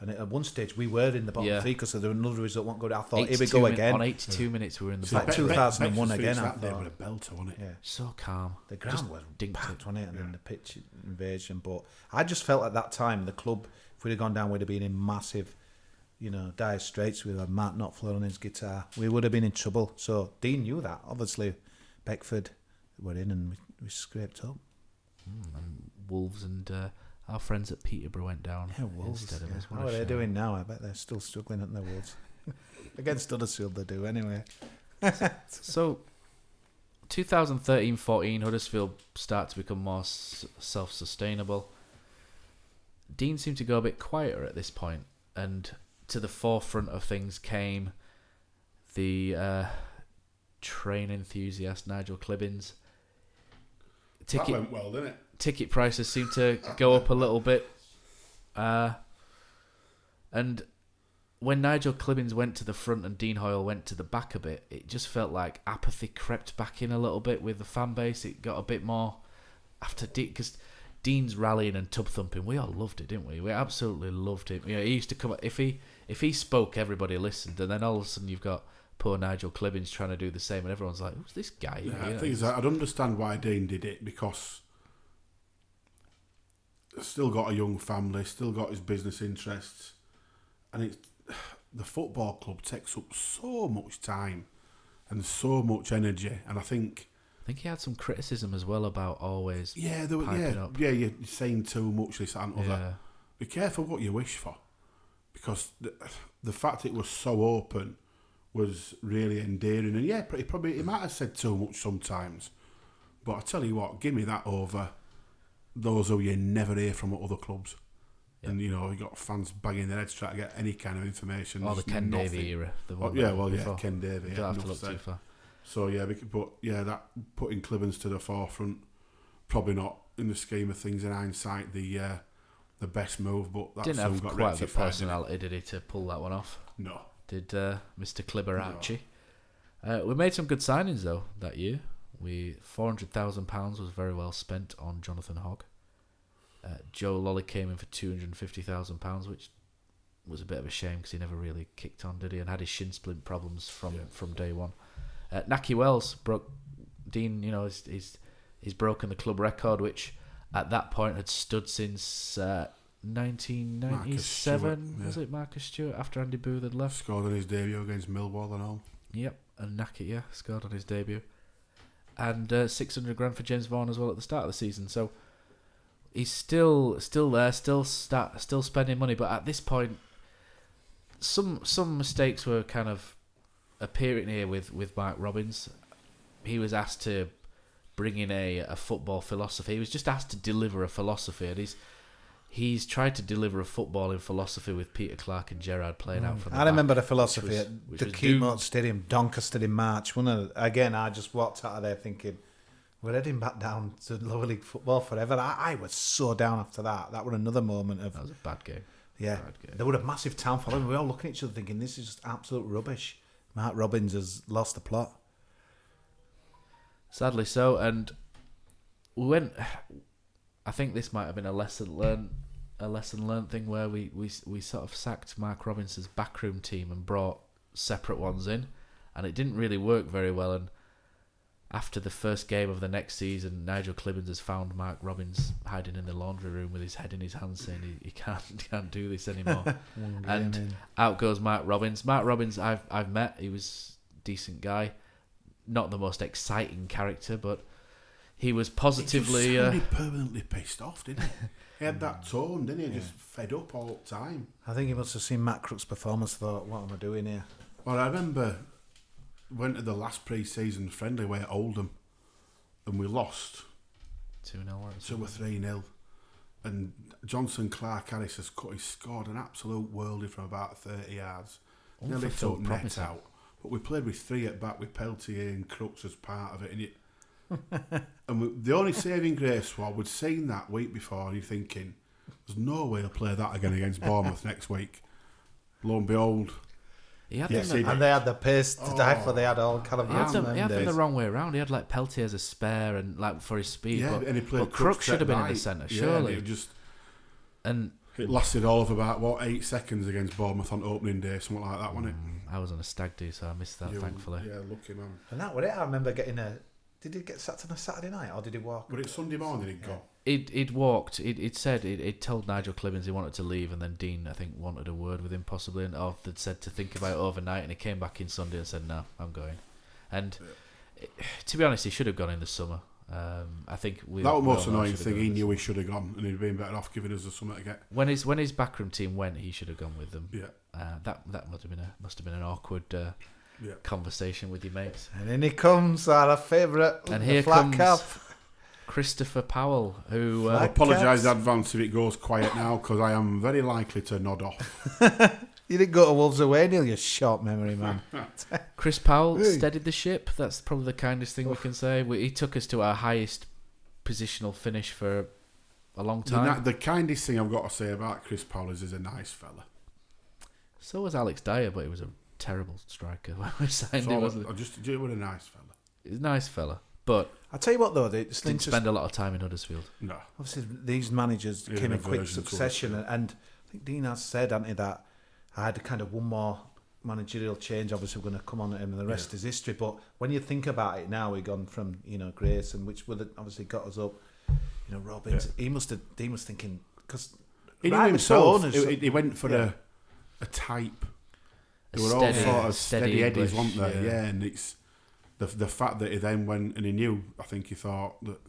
D: And at one stage we were in the bottom three because there was another result wasn't good. I thought, here we go again.
B: On 82 minutes we were in the
D: bottom. Like 2001 again.
C: That day with a belter, wasn't it?
B: Yeah. So calm.
D: The ground was packed, wasn't it? And then the pitch invasion. But I just felt at that time the club, if we'd have gone down, we'd have been in massive, dire straits. With Matt Knopfler on his guitar, we would have been in trouble. So Dean knew that. Obviously, Beckford were in, and we scraped up.
B: And Wolves and our friends at Peterborough went down instead of us.
D: What are they doing now? I bet they're still struggling at the Wolves. Against Huddersfield, they do anyway.
B: So, 2013-14, Huddersfield start to become more self-sustainable. Dean seemed to go a bit quieter at this point, and to the forefront of things came the train enthusiast Nigel Clibbins.
C: That went well, didn't it?
B: Ticket prices seem to go up a little bit. And when Nigel Clibbins went to the front and Dean Hoyle went to the back a bit, it just felt like apathy crept back in a little bit with the fan base. It got a bit more after because Dean's rallying and tub thumping. We all loved it, didn't we? We absolutely loved him. He used to come if he spoke, everybody listened, and then all of a sudden you've got poor Nigel Clibbins trying to do the same, and everyone's like, "Who's this guy?"
C: Yeah, the thing is, I'd understand why Dean did it because he's still got a young family, still got his business interests, and the football club takes up so much time and so much energy, and I think
B: he had some criticism as well about always
C: piping
B: up.
C: Yeah, you're saying too much, this and other. Be careful what you wish for, because the fact it was so open was really endearing, and he might have said too much sometimes, but I tell you what, give me that over those who you never hear from at other clubs. Yep. And you got fans banging their heads trying to get any kind of information.
B: Or the Ken Davey era.
C: Ken Davey.
B: You don't have to look too far.
C: So that putting Clibbins to the forefront, probably not in the scheme of things in hindsight the best move, but that
B: didn't
C: soon
B: have
C: got
B: quite the
C: rectified,
B: personality, did he, to pull that one off?
C: No.
B: Did Mr. Clibberacci. We made some good signings though that year. £400,000 was very well spent on Jonathan Hogg. Joe Lolly came in for £250,000, which was a bit of a shame because he never really kicked on, did he? And had his shin splint problems from day one. Naki Wells broke Dean. He's broken the club record, which at that point had stood since 1997. Was it Marcus Stewart after Andy Booth had left?
C: Scored on his debut against Millwall and all.
B: Yep, and Naki scored on his debut, and 600 grand for James Vaughan as well at the start of the season. So he's still there, still spending money. But at this point, some mistakes were kind of appearing here with Mark Robins. He was asked to bring in a football philosophy. He was just asked to deliver a philosophy, and he's tried to deliver a footballing philosophy with Peter Clark and Gerrard playing out from the back.
D: I remember the philosophy at the Keynote Stadium, Doncaster in March. Again, I just walked out of there thinking, we're heading back down to lower league football forever. I was so down after that. That was another moment of...
B: That was a bad game.
D: Yeah. There were a massive town following. We were all looking at each other thinking, this is just absolute rubbish. Mark Robins has lost the plot.
B: Sadly so, and we went... I think this might have been a lesson learned thing where we sort of sacked Mark Robinson's backroom team and brought separate ones in, and it didn't really work very well. And after the first game of the next season, Nigel Clibbens has found Mark Robins hiding in the laundry room with his head in his hands, saying he can't do this anymore. And out goes Mark Robins. Mark Robins, I've met. He was a decent guy, not the most exciting character, but he was positively.
C: He just sounded permanently pissed off, didn't he? He had that tone, didn't he? Just fed up all the time.
D: I think he must have seen Matt Crook's performance. Thought, what am I doing here?
C: Well, I remember went to the last pre-season friendly way at Oldham, and we lost
B: 2-0
C: 2 or 3-0. And Johnson Clark Harris he scored an absolute worldie from about 30 yards. Nearly took net out. But we played with 3 at back with Peltier and Crooks as part of it. And the only saving grace was we'd seen that week before, and you're thinking, there's no way he'll play that again against Bournemouth next week. Lo and behold.
D: And they had the pace to die for. They had all kind of.
B: He had them the wrong way around. He had like Peltier as a spare and like for his speed.
C: Yeah,
B: but,
C: and he played.
B: But Crooks should have been in the centre, surely.
C: And it lasted all of about 8 seconds against Bournemouth on opening day, something like that, wasn't it?
B: I was on a stag do, so I missed that. Thankfully.
C: Yeah, lucky man.
D: And that was it. I remember getting a. Did he get sacked on a Saturday night, or did he walk?
C: But it's Sunday morning he'd go.
B: He'd walked. It said it told Nigel Clibbens he wanted to leave, and then Dean, I think, wanted a word with him possibly, or they'd said to think about it overnight, and he came back in Sunday and said, "No, I'm going." And to be honest, he should have gone in the summer. I think that
C: was the most annoying thing. He knew he should have gone, and he'd been better off giving us the summer to get.
B: When his backroom team went, he should have gone with them.
C: Yeah.
B: That must have been an awkward. Conversation with your mates.
D: And in he comes, our favourite.
B: And here comes Christopher Powell, who...
C: I apologise in advance if it goes quiet now, because I am very likely to nod off.
D: You didn't go to Wolves away, Neil, you short memory man.
B: Chris Powell steadied the ship. That's probably the kindest thing we can say. He took us to our highest positional finish for a long time.
C: The kindest thing I've got to say about Chris Powell is he's a nice fella.
B: So was Alex Dyer, but he was a terrible striker when we signed him, wasn't it?
C: Just a nice fella.
B: He's a nice fella, but
D: I'll tell you what though, they
B: didn't spend a lot of time in Huddersfield.
C: No,
D: obviously these managers came in quick succession, and I think Dean has said, hasn't he, that I had kind of one more managerial change. Obviously, we're going to come on to him, and the rest is history. But when you think about it now, we've gone from Grayson, which would have obviously got us up. Robbins. Dean was thinking because
C: he knew himself. He went for a type. There were all sort of steady eddies, weren't there? Yeah, and it's the fact that he then went and he knew. I think he thought that,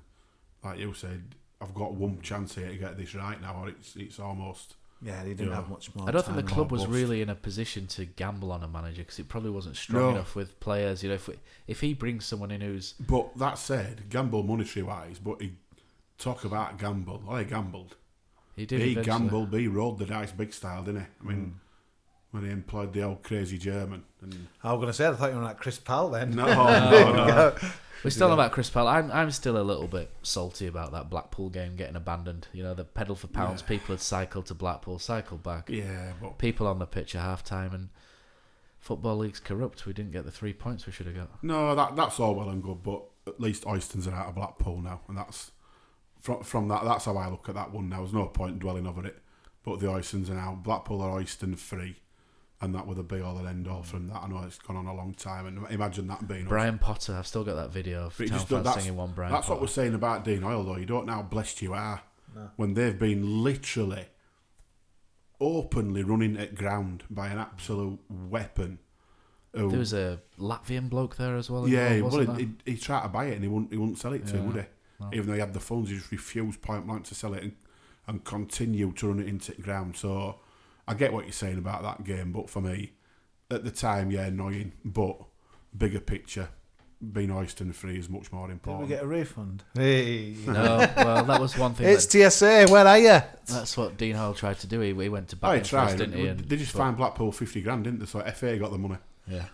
C: like you said, I've got one chance here to get this right now, or it's almost.
D: Yeah, he didn't have much more.
B: I don't think the club was really in a position to gamble on a manager because it probably wasn't strong enough with players. If he brings someone in who's. But
C: that said, gamble monetary wise, but he talk about gamble. Well, he gambled.
B: He did.
C: He gambled. He rolled the dice big style, didn't he? I mean. When he employed the old crazy German. And
D: I was going to say, I thought you were like Chris Powell then.
C: No.
B: We're still about Chris Powell. I'm still a little bit salty about that Blackpool game getting abandoned. The pedal for pounds. Yeah. People had cycled to Blackpool, cycled back.
C: Yeah, but
B: people on the pitch at half time, and Football League's corrupt. We didn't get the 3 points we should have got.
C: No, that's all well and good, but at least Oystons are out of Blackpool now, and that's from that. That's how I look at that one now. There's no point dwelling over it, but the Oystons are now Blackpool are Oyston free. And that would be all and end all from that. I know it's gone on a long time, and imagine that being
B: Brian Potter. I've still got that video of town fans singing one Brian.
C: That's
B: Potter.
C: What we're saying about Dean Hoyle, though. You don't know how blessed you are when they've been literally openly running at ground by an absolute weapon.
B: There was a Latvian bloke there as well.
C: Yeah, he tried to buy it and he wouldn't sell it to him, would he? No. Even though he had the funds, he just refused point blank to sell it and continue to run it into the ground. So. I get what you're saying about that game, but for me, at the time, annoying. But bigger picture, being Oyston free is much more important.
D: Did we get a refund? Hey.
B: No, well, that was one thing.
D: It's TSA, where are you?
B: That's what Dean Hoyle tried to do. He went to back first, didn't he?
C: They just fined Blackpool 50 grand, didn't they? So FA got the money.
B: Yeah.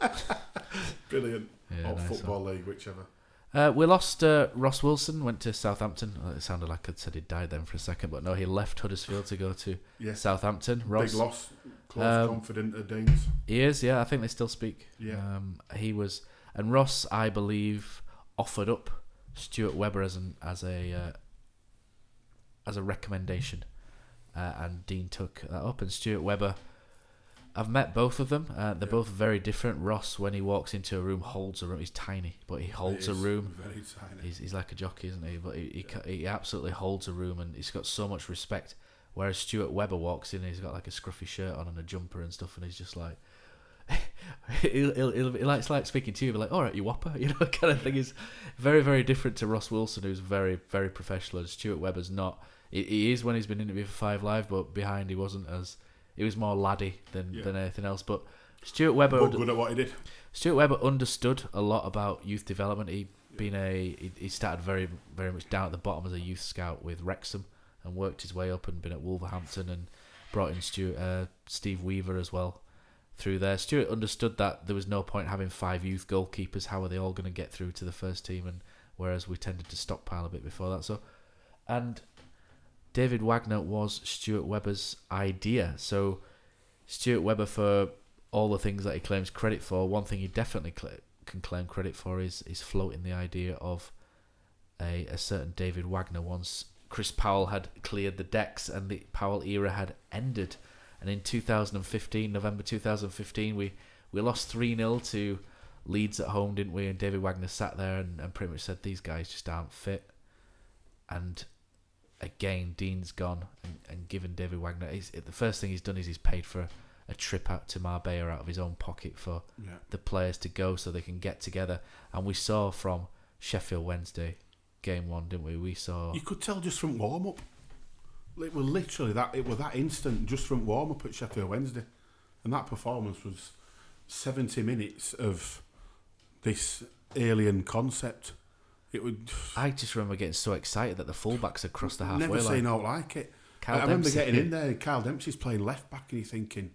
C: Brilliant. Or nice Football League, whichever.
B: We lost Ross Wilson, went to Southampton. It sounded like I'd said he died then for a second, but no, he left Huddersfield to go to Southampton.
C: Ross, big loss. Close, confident at Dean's.
B: He is, I think they still speak.
C: Yeah.
B: He was, and Ross, I believe, offered up Stuart Webber as a recommendation, and Dean took that up. And Stuart Webber, I've met both of them. They're both very different. Ross, when he walks into a room, holds a room. He's tiny, but he holds a room.
C: Very tiny.
B: He's like a jockey, isn't he? But he absolutely holds a room, and he's got so much respect. Whereas Stuart Webber walks in, and he's got like a scruffy shirt on and a jumper and stuff, and he's just like, he likes like speaking to you, but like, all right, you whopper, kind of thing. Is very, very different to Ross Wilson, who's very, very professional. And Stuart Webber's not. He is when he's been interviewed for Five Live, but behind he wasn't as. He was more laddie than anything else. But Stuart Webber,
C: but good at what he did.
B: Stuart Webber understood a lot about youth development. He started very, very much down at the bottom as a youth scout with Wrexham and worked his way up and been at Wolverhampton and brought in Steve Weaver as well through there. Stuart understood that there was no point having 5 youth goalkeepers. How are they all going to get through to the first team? And whereas we tended to stockpile a bit before that. So, and David Wagner was Stuart Webber's idea. So Stuart Webber, for all the things that he claims credit for, one thing he definitely can claim credit for is floating the idea of a certain David Wagner once Chris Powell had cleared the decks and the Powell era had ended. And in 2015, November 2015, we lost 3-0 to Leeds at home, didn't we? And David Wagner sat there and pretty much said, these guys just aren't fit. And again, Dean's gone and given David Wagner. The first thing he's done is he's paid for a trip out to Marbella out of his own pocket for the players to go so they can get together. And we saw from Sheffield Wednesday, game 1, didn't we? We saw.
C: You could tell just from warm up. It was literally that. It was that instant just from warm up at Sheffield Wednesday, and that performance was 70 minutes of this alien concept. It would.
B: I just remember getting so excited that the fullbacks had crossed the halfway line.
C: Never seen out like it. I remember getting in there, and Carl Dempsey's playing left back, and you're thinking.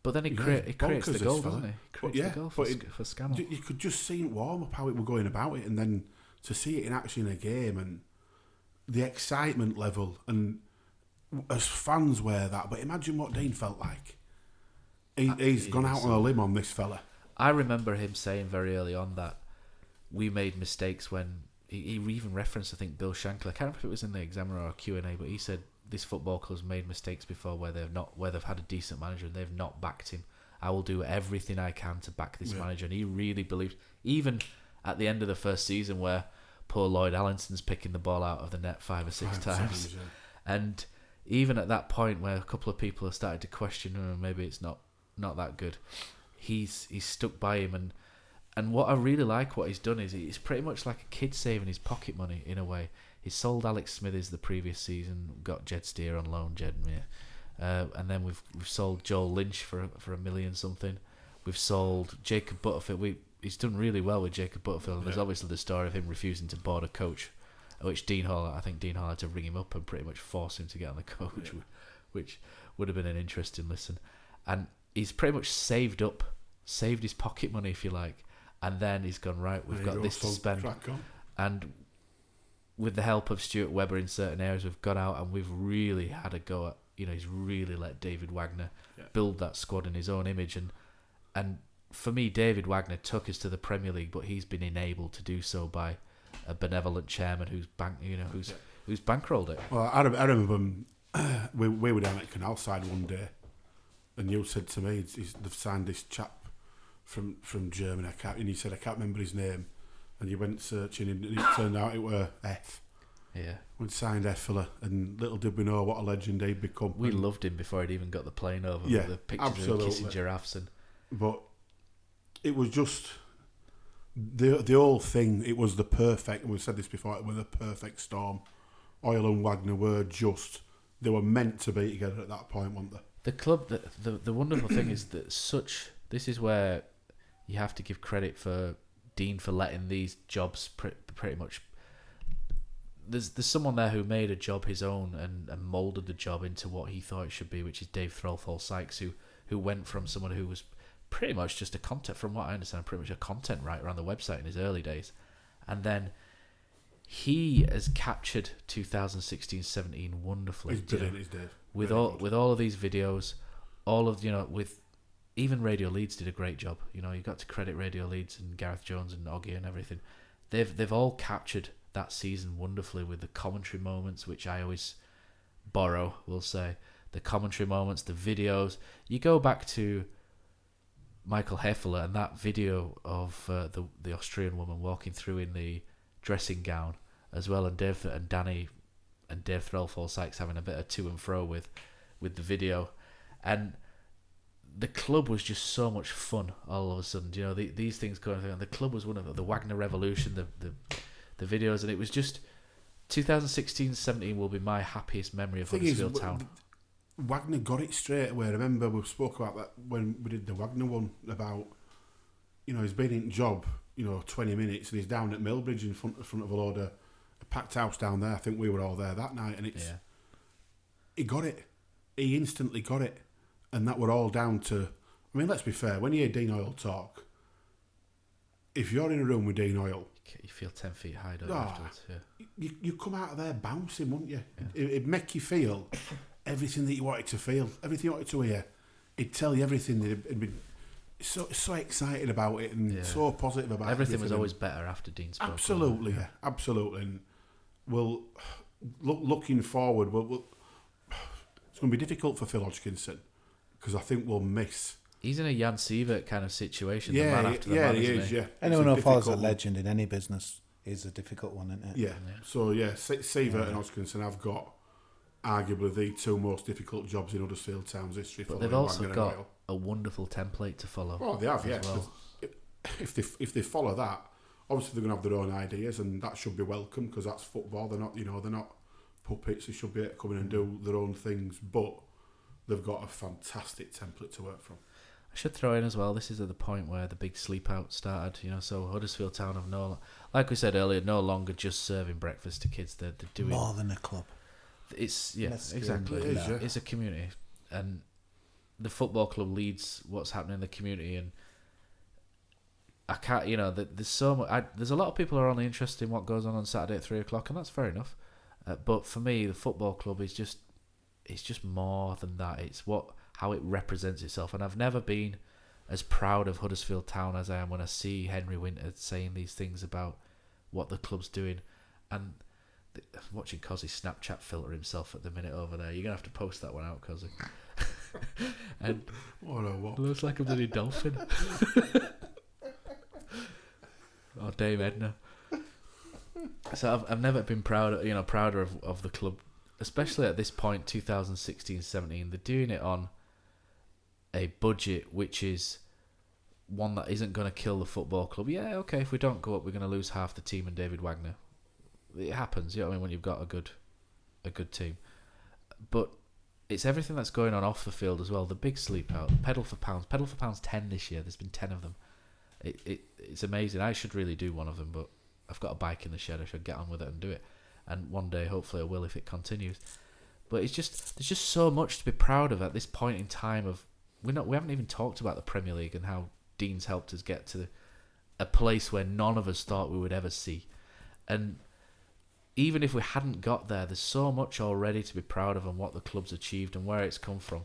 B: But then he creates the goal, doesn't he? He creates the goal for Scannell.
C: You could just see in warm up how it were going about it, and then to see it in action in a game, and the excitement level, and as fans were that. But imagine what Dean felt like. He's gone out on a limb on this fella.
B: I remember him saying very early on that we made mistakes when he even referenced, I think, Bill Shankly. I can't remember if it was in the Examiner or Q&A, but he said this football club's made mistakes before where they've had a decent manager and they've not backed him. I will do everything I can to back this manager. And he really believed, even at the end of the first season where poor Lloyd Allinson's picking the ball out of the net 5 or 6 times. And even at that point where a couple of people have started to question, maybe it's not that good, he's stuck by him. And what I really like what he's done is he's pretty much like a kid saving his pocket money in a way. He sold Alex Smithers the previous season, got Jed Steer on loan, and then we've sold Joel Lynch for $1 million something. We've sold Jacob Butterfield. He's done really well with Jacob Butterfield. And there's obviously the story of him refusing to board a coach, which I think Dean Hoyle had to ring him up and pretty much force him to get on the coach, which would have been an interesting listen. And he's pretty much saved his pocket money, if you like. And then he's gone, right, we've got this to spend. And with the help of Stuart Webber in certain areas, we've got out and we've really had a go at, he's really let David Wagner build that squad in his own image. And for me, David Wagner took us to the Premier League, but he's been enabled to do so by a benevolent chairman who's bankrolled it.
C: Well, I remember we were down at Canalside one day, and you said to me, they've signed this chap from Germany. And he said, I can't remember his name. And you went searching, and it turned out it were F.
B: Yeah.
C: We'd signed F fella, and little did we know what a legend he'd become.
B: We loved him before he'd even got the plane over. Yeah, with the pictures absolutely. Of him kissing giraffes.
C: But it was just the whole thing. It was the perfect, and we've said this before, it was the perfect storm. Hoyle and Wagner they were meant to be together at that point, weren't they?
B: The club, the wonderful thing is that this is where you have to give credit for Dean for letting these jobs pretty much. There's someone there who made a job his own and moulded the job into what he thought it should be, which is Dave Threlfall-Sykes, who went from someone who was pretty much just from what I understand, pretty much a content writer on the website in his early days, and then he has captured 2016-17 wonderfully.
C: He's brilliant, he's Dave.
B: With all of these videos, all of with even Radio Leeds did a great job. You got to credit Radio Leeds and Gareth Jones and Oggy and everything. They've all captured that season wonderfully with the commentary moments, which I always borrow, we'll say. the commentary moments, the videos. You go back to Michael Hefele and that video of the Austrian woman walking through in the dressing gown as well, and Dave and Danny and Dave Threlfall-Sykes having a bit of to and fro with the video, and the club was just so much fun all of a sudden. You know, these things going on. The club was one of the Wagner Revolution, the videos, and it was just 2016-17 will be my happiest memory of Huddersfield Town.
C: Wagner got it straight away. I remember we spoke about that when we did the Wagner one about, you know, he's been in job, 20 minutes, and he's down at Millbridge in front of a load of a packed house down there. I think we were all there that night, and he got it. He instantly got it, and that were all down to. I mean, let's be fair. When you hear Dean Hoyle talk, if you're in a room with Dean Hoyle,
B: you feel 10 feet high, don't you, afterwards? Yeah.
C: You come out of there bouncing, wouldn't you? Yeah. It'd make you feel everything that you wanted to feel, everything you wanted to hear. He'd tell you everything. He'd be so excited about it and so positive about it.
B: Everything was always better after Dean spoke.
C: Absolutely, absolutely. And looking forward, it's going to be difficult for Phil Hodgkinson because I think we'll miss.
B: He's in a Jan Sievert kind of situation. the man after the man,
C: he
B: isn't
C: is.
B: He?
C: Yeah,
D: anyone who follows a legend in any business is a difficult one, isn't it?
C: Yeah. So Sievert and Hodgkinson have got arguably the two most difficult jobs in Huddersfield Town's history.
B: But they've also got a wonderful template to follow.
C: Oh, they have, yeah.
B: Well.
C: If they follow that, obviously they're going to have their own ideas, and that should be welcome because that's football. They're not, they're not puppets. They should be able to come in and do their own things, but they've got a fantastic template to work from.
B: I should throw in as well, this is at the point where the big sleep out started, so Huddersfield Town have like we said earlier, no longer just serving breakfast to kids. They're doing
D: more than a club.
B: It's exactly. It's a community, and the football club leads what's happening in the community. And I can't, there's so much. There's a lot of people who are only interested in what goes on Saturday at 3:00, and that's fair enough. But for me, the football club is just more than that. It's how it represents itself, and I've never been as proud of Huddersfield Town as I am when I see Henry Winter saying these things about what the club's doing, and. Watching Kosi Snapchat filter himself at the minute over there. You're going to have to post that one out, Kosi. And
C: what?
B: Looks like a bloody dolphin. Or Dame Edna. So I've never been prouder of the club, especially at this point, 2016-17. They're doing it on a budget which is one that isn't going to kill the football club. Yeah, okay, if we don't go up, we're going to lose half the team and David Wagner. It happens, when you've got a good team. But it's everything that's going on off the field as well. The big sleep out, pedal for pounds 10 this year. There's been 10 of them. It's amazing. I should really do one of them, but I've got a bike in the shed. I should get on with it and do it. And one day, hopefully, I will if it continues. But there's just so much to be proud of at this point in time. We haven't even talked about the Premier League and how Dean's helped us get to a place where none of us thought we would ever see. And even if we hadn't got there, there's so much already to be proud of and what the club's achieved and where it's come from.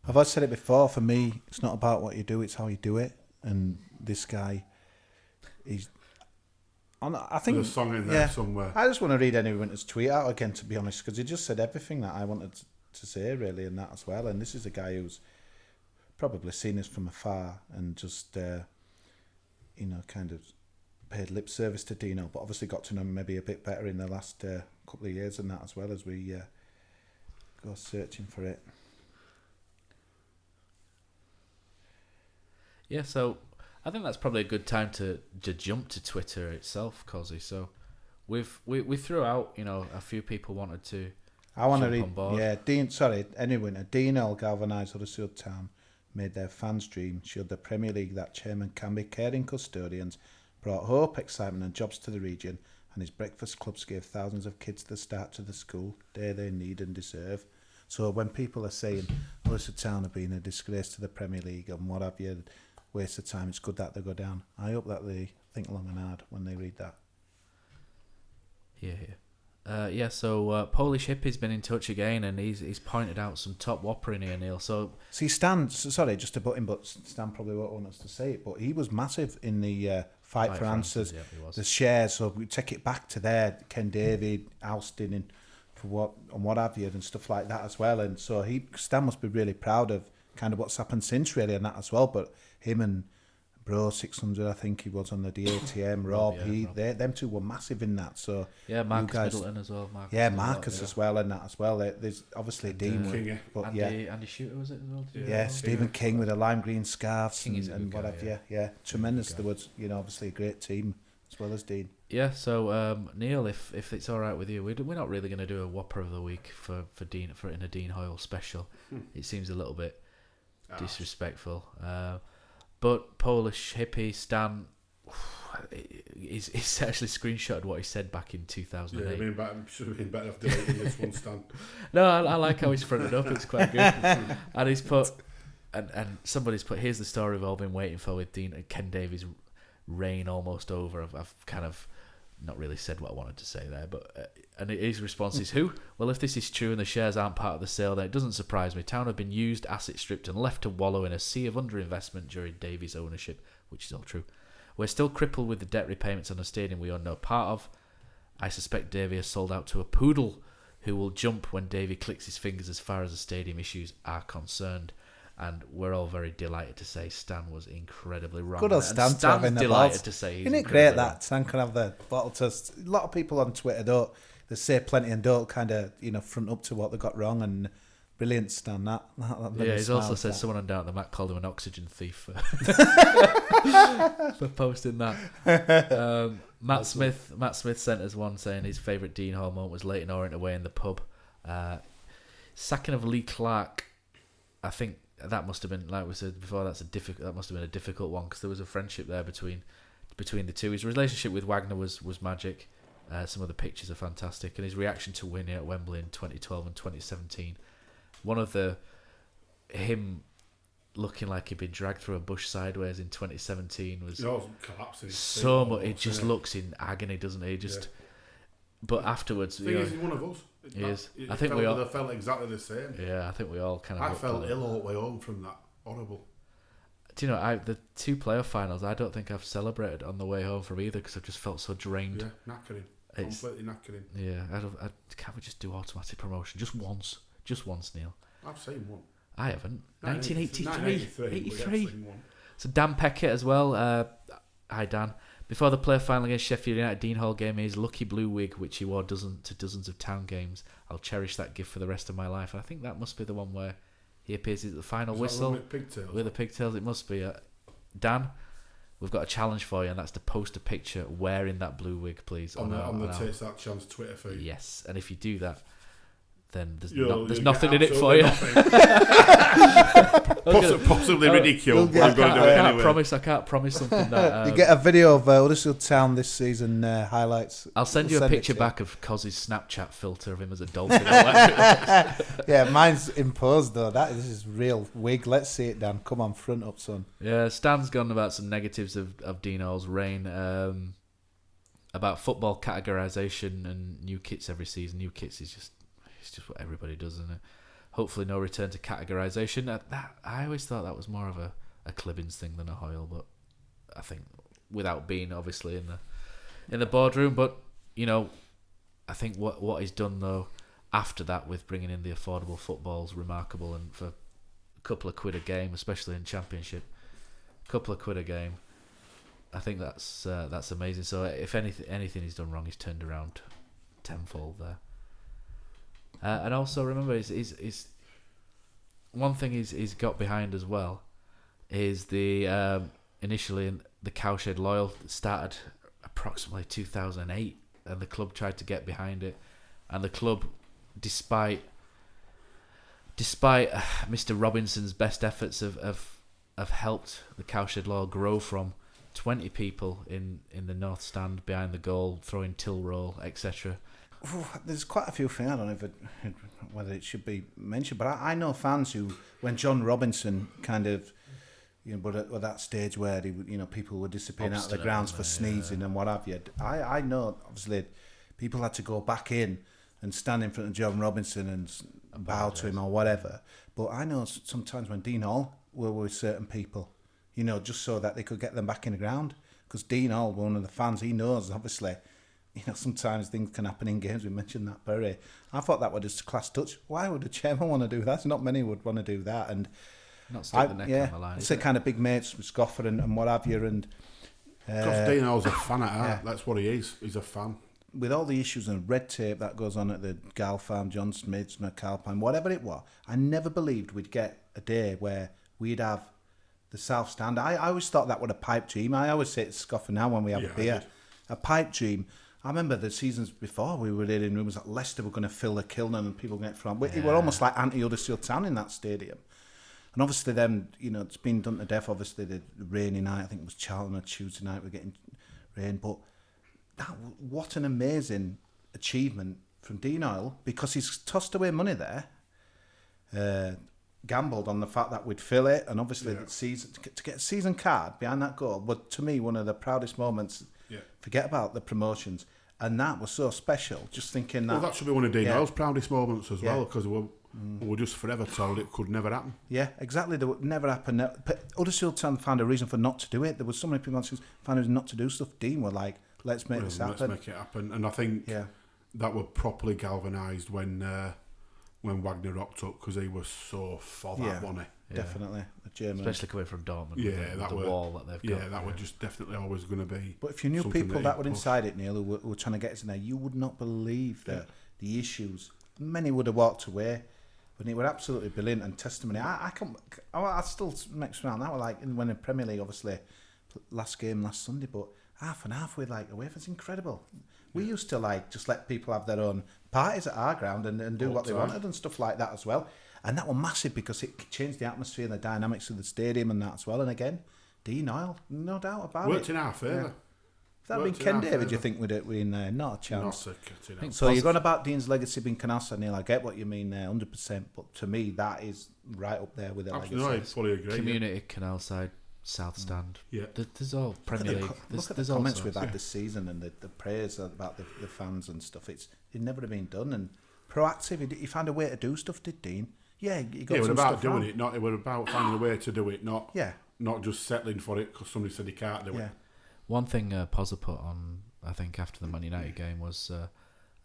D: I've said it before, for me, it's not about what you do, it's how you do it. And this guy, I think...
C: There's a song in there somewhere.
D: I just want to read Henry Winter's tweet out again, to be honest, because he just said everything that I wanted to say, really, and that as well. And this is a guy who's probably seen us from afar and just, kind of... paid lip service to Dino, but obviously got to know him maybe a bit better in the last couple of years and that as well, as we go searching for it.
B: Yeah, so I think that's probably a good time to jump to Twitter itself, Kosi. So we threw out, a few people wanted to.
D: I want to read.
B: On board.
D: Yeah, anyway, Dean galvanised Huddersfield Town, made their fans dream, showed the Premier League that chairman can be caring custodians. Brought hope, excitement and jobs to the region, and his breakfast clubs gave thousands of kids the start to the school day they need and deserve. So when people are saying Huddersfield Town have been a disgrace to the Premier League and what have you, waste of time, it's good that they go down. I hope that they think long and hard when they read that.
B: Yeah. So Polish Hippie's been in touch again, and he's pointed out some top whopper in here, Neil. So
D: see, Stan, sorry, just to butt in, but Stan probably won't want us to say it, but he was massive in the fight for answers.
B: Yeah, he was.
D: The shares, so we take it back to there. Ken David ousting in what have you and stuff like that as well. And so Stan must be really proud of kind of what's happened since really and that as well. But him and Bro 600, I think he was on the DATM. Rob, them two were massive in that. So
B: yeah, Marcus Middleton as well.
D: Marcus as well and that as well. There's obviously Dean,
C: King,
D: but
B: Andy Shooter was it as well?
D: Yeah, Stephen King with the lime green scarves and
B: guy,
D: whatever. Yeah, tremendous. There was, obviously a great team as well as Dean.
B: Yeah, so Neil, if it's all right with you, we're not really going to do a Whopper of the Week for Dean in a Dean Hoyle special. It seems a little bit disrespectful. But Polish hippie Stan, he's actually screenshotted what he said back in 2008.
C: Yeah, should have been better off deleting this one, Stan.
B: No, I like how he's fronted up. It's quite good. And he's put, and somebody's put, here's the story we've all been waiting for with Dean and Ken Davies' reign almost over. I've kind of not really said what I wanted to say there, but and his response is, who? Well, if this is true and the shares aren't part of the sale, then it doesn't surprise me. Town have been used, asset stripped and left to wallow in a sea of underinvestment during Davies' ownership, which is all true. We're still crippled with the debt repayments on a stadium we own no part of. I suspect Davy has sold out to a poodle who will jump when Davy clicks his fingers as far as the stadium issues are concerned. And we're all very delighted to say Stan was incredibly wrong.
D: Good old Stan to have in the
B: delighted to say he's
D: Isn't it great that Stan can have the bottle toast? A lot of people on Twitter they say plenty and don't kind of front up to what they got wrong. And brilliant, Stan. That
B: yeah, he's also said someone on down at the Mac called him an oxygen thief for posting that. Matt Smith sent us one saying his favourite Dean Hoyle moment was Leyton Orient away in the pub. Sacking of Lee Clark, I think. That must have been, like we said before, that must have been a difficult one because there was a friendship there between the two. His relationship with Wagner was magic. Some of the pictures are fantastic, and his reaction to winning at Wembley in 2012 and 2017. One of him looking like he'd been dragged through a bush sideways in 2017 was
C: collapsing.
B: So much. It just looks in agony, doesn't it? But afterwards,
C: he's one of us.
B: He is. I think we all
C: felt exactly the same.
B: Yeah, I think we all kind of.
C: I felt ill all the way home from that. Horrible.
B: Do you know, the two playoff finals, I don't think I've celebrated on the way home from either because I just felt so drained.
C: Yeah, knackering. Completely knackering.
B: Yeah, can't we just do automatic promotion just once, Neil?
C: I've seen one.
B: I haven't. 1983.
C: 83.
B: So Dan Peckett as well. Hi Dan. Before the playoff final against Sheffield United, Dean Hoyle gave me his lucky blue wig, which he wore dozens of town games. I'll cherish that gift for the rest of my life. I think that must be the one where he appears at the final whistle with the pigtails. It must be. Dan, we've got a challenge for you, and that's to post a picture wearing that blue wig, please.
C: On the Taste That Chance Twitter feed.
B: Yes, and if you do that, then there's nothing in it for you.
C: Possibly ridiculous.
B: I can't promise something that
D: you get a video of Huddersfield Town this season highlights.
B: I'll send you a picture back of Kosi's Snapchat filter of him as a dolphin.
D: Yeah, mine's imposed though. This is real wig. Let's see it, Dan. Come on, front up, son.
B: Yeah, Stan's gone about some negatives of Dean Hoyle's reign. About football categorisation and new kits every season. New kits is just what everybody does, isn't it? Hopefully no return to categorisation. That I always thought that was more of a Clibbins thing than a Hoyle, but I think without being obviously in the boardroom, but I think what he's done though after that with bringing in the affordable football is remarkable, and for a couple of quid a game, especially in Championship, a couple of quid a game, I think that's amazing. So if anything he's done wrong, he's turned around tenfold there. And also remember, he's one thing he's got behind as well is the initially the Cowshed Loyal started approximately 2008, and the club tried to get behind it, and the club, despite Mr. Robinson's best efforts, have helped the Cowshed Loyal grow from 20 people in the north stand behind the goal, throwing till roll, etc.
D: There's quite a few things. I don't know whether it should be mentioned, but I know fans who, when John Robinson kind of, but at that stage where people were disappearing out of the grounds for sneezing and what have you. I know obviously people had to go back in and stand in front of John Robinson and bow to him or whatever. But I know sometimes when Dean Hoyle were with certain people, just so that they could get them back in the ground, because Dean Hoyle, one of the fans, he knows obviously sometimes things can happen in games. We mentioned that, Bury. I thought that was just a class touch. Why would a chairman want to do that? Not many would want to do that. And
B: Not stick the neck on the line.
D: It's the kind of big mates with Scoffer and what have you. And
C: Dean Hoyle's a fan at heart. That's what he is. He's a fan.
D: With all the issues and red tape that goes on at the Gal Farm, John Smith's, McAlpine, whatever it was, I never believed we'd get a day where we'd have the South Stand. I always thought that was a pipe dream. I always say to Scoffer now when we have a beer, a pipe dream. I remember the seasons before we were hearing rumours that Leicester were going to fill the Kilnan and people get from. It were almost like anti-Huddersfield Town in that stadium. And obviously then, it's been done to death. Obviously the rainy night, I think it was Charlton or Tuesday night, we're getting rain. But what an amazing achievement from Dean Hoyle, because he's tossed away money there, gambled on the fact that we'd fill it, and obviously the season, to get a season card behind that goal was, to me, one of the proudest moments. Forget about the promotions. And that was so special, just thinking that...
C: Well, that should be one of Dean Hoyle's proudest moments as well, because we were just forever told it could never happen. Yeah,
D: exactly. That would never happen. But Huddersfield Town found a reason for not to do it. There was so many people who found a reason not to do stuff. Dean were like, let's make this happen.
C: Let's make it happen. And I think that were properly galvanised when Wagner rocked up, because he was so for that, wasn't he?
D: Definitely. The German.
B: Especially coming from Dortmund.
C: With
B: the wall that they've got.
C: Yeah, that was just definitely always going to be.
D: But if you knew people that were inside it, Neil, who were trying to get us in there, you would not believe the issues. Many would have walked away. But it were absolutely brilliant and testimony. I still mix around that. Like when in Premier League, obviously, last game last Sunday, but half and half with away. It's incredible. We used to just let people have their own parties at our ground and do what they wanted and stuff like that as well. And that was massive because it changed the atmosphere and the dynamics of the stadium and that as well. And again, Dean Hoyle, no doubt about it.
C: Worked in our favour.
D: If that had been Ken David, do you think we'd in there? Not a chance.
C: Not a cut.
D: So you're on about Dean's legacy being Canassa, Neil. I get what you mean there, 100%. But to me, that is right up there with the legacy.
C: No, I fully agree.
B: Community, Canal Side, South Stand.
C: Yeah.
B: There's all Premier League.
D: Look at the comments we've had this season and the praise about the fans and stuff. It never have been done. And proactive, he found a way to do stuff, did Dean? Yeah, he got
C: it was
D: some
C: about
D: stuff
C: doing
D: wrong.
C: it. It was about finding a way to do it. Not just settling for it because somebody said he can't do it.
B: One thing Pozza put on, I think, after the Man United game was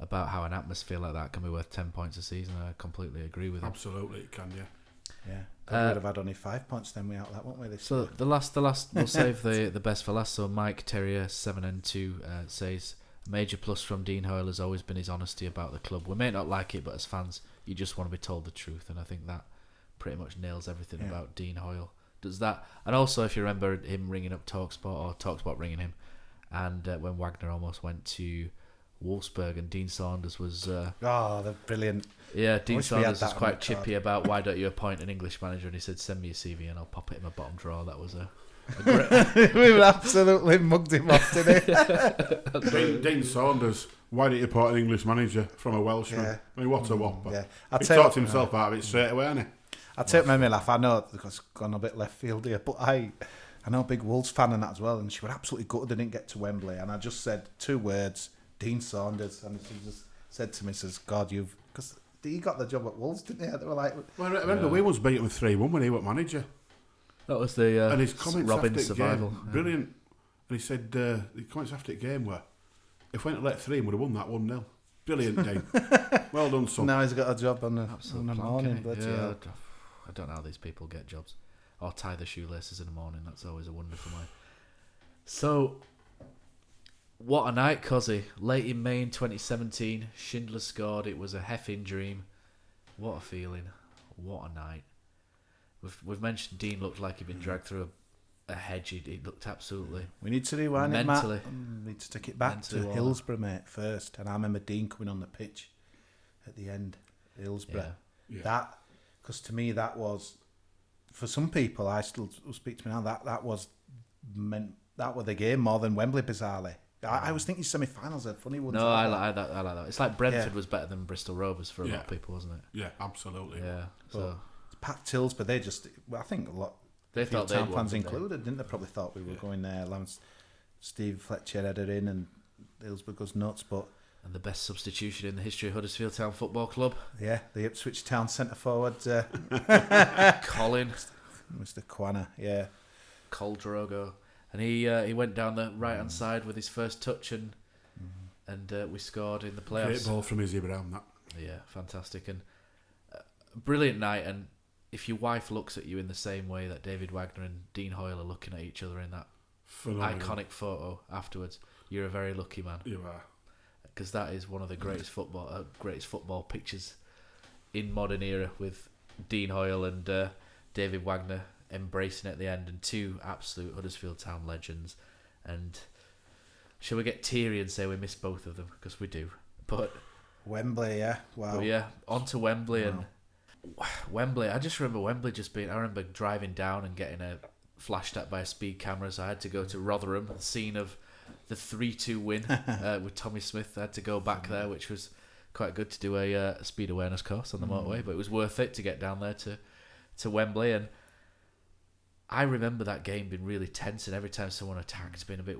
B: about how an atmosphere like that can be worth 10 points a season. I completely agree with him.
C: Absolutely, it can.
D: Yeah. We would have had only 5 points then we out that, won't we?
B: So the last, we'll save the best for last. So Mike Terrier 7N2 says, major plus from Dean Hoyle has always been his honesty about the club. We may not like it, but as fans, you just want to be told the truth, and I think that pretty much nails everything about Dean Hoyle. Does that? And also, if you remember him ringing up TalkSport, or TalkSport ringing him, and when Wagner almost went to Wolfsburg, and Dean Saunders was...
D: they're brilliant.
B: Yeah, Dean Saunders was quite chippy about why don't you appoint an English manager, and he said, send me your CV and I'll pop it in my bottom drawer. That was a great...
D: We absolutely mugged him off, didn't we?
C: Dean Saunders, why didn't you appoint an English manager from a Welshman?
D: Yeah.
C: I mean, what a whopper.
D: Yeah.
C: He talked himself out of it straight away, hasn't he?
D: I take my laugh. I know it's gone a bit left field here, but I know a big Wolves fan and that as well, and she was absolutely gutted they didn't get to Wembley, and I just said 2 words, Dean Saunders, and she just said to me, says, God, because he got the job at Wolves, didn't he? They were like...
C: Well, I remember we was beaten with 3-1 when he was manager.
B: That was the
C: and his comments
B: Robin
C: after
B: survival.
C: Game, brilliant. And he said, the comments after the game were, if we hadn't let 3 in, would have won that 1-0. Brilliant, Dean. Well done, son.
D: Now he's got a job on the morning.
B: I don't know how these people get jobs. Or tie the shoelaces in the morning. That's always a wonderful way. So, what a night, Kosi. Late in May in 2017, Schindler scored. It was a heffing dream. What a feeling. What a night. We've mentioned Dean looked like he'd been dragged through a hedge. He looked absolutely...
D: We need to rewind it, Matt. We need to take it back to
B: mentally
D: Hillsborough, mate, first. And I remember Dean coming on the pitch at the end, Hillsborough.
C: Yeah.
D: That, because to me, that was... For some people, I still speak to me now, that was the game more than Wembley, bizarrely. I was thinking semi-finals are funny ones.
B: No, I like that. It's like Brentford was better than Bristol Rovers for a lot of people, wasn't it?
C: Yeah, absolutely.
B: Yeah. So
D: packed tills, but they just... I think a lot...
B: They thought
D: Town fans included, didn't they? Probably thought we were going there. Steve Fletcher headed in and Hillsborough goes nuts, but...
B: And the best substitution in the history of Huddersfield Town Football Club.
D: Yeah, the Ipswich Town centre forward.
B: Colin.
D: Mr. Quanah, yeah.
B: Col Drogo. And he went down the right-hand side with his first touch and and we scored in the
C: Great
B: playoffs.
C: ball from Izzy Brown, that.
B: Yeah, fantastic, and brilliant night. And if your wife looks at you in the same way that David Wagner and Dean Hoyle are looking at each other in that iconic photo afterwards, you're a very lucky man.
C: You are.
B: Because that is one of the greatest football pictures in modern era, with Dean Hoyle and David Wagner embracing it at the end, and two absolute Huddersfield Town legends. And shall we get teary and say we miss both of them? Because we do. But
D: Wembley, yeah, wow.
B: But yeah, on to Wembley. And Wembley, I just remember Wembley just being, I remember driving down and getting flashed at by a speed camera, so I had to go to Rotherham, the scene of the 3-2 win with Tommy Smith. I had to go back there, which was quite good to do a speed awareness course on the motorway, but it was worth it to get down there to Wembley. And I remember that game being really tense, and every time someone attacked, it's been a bit,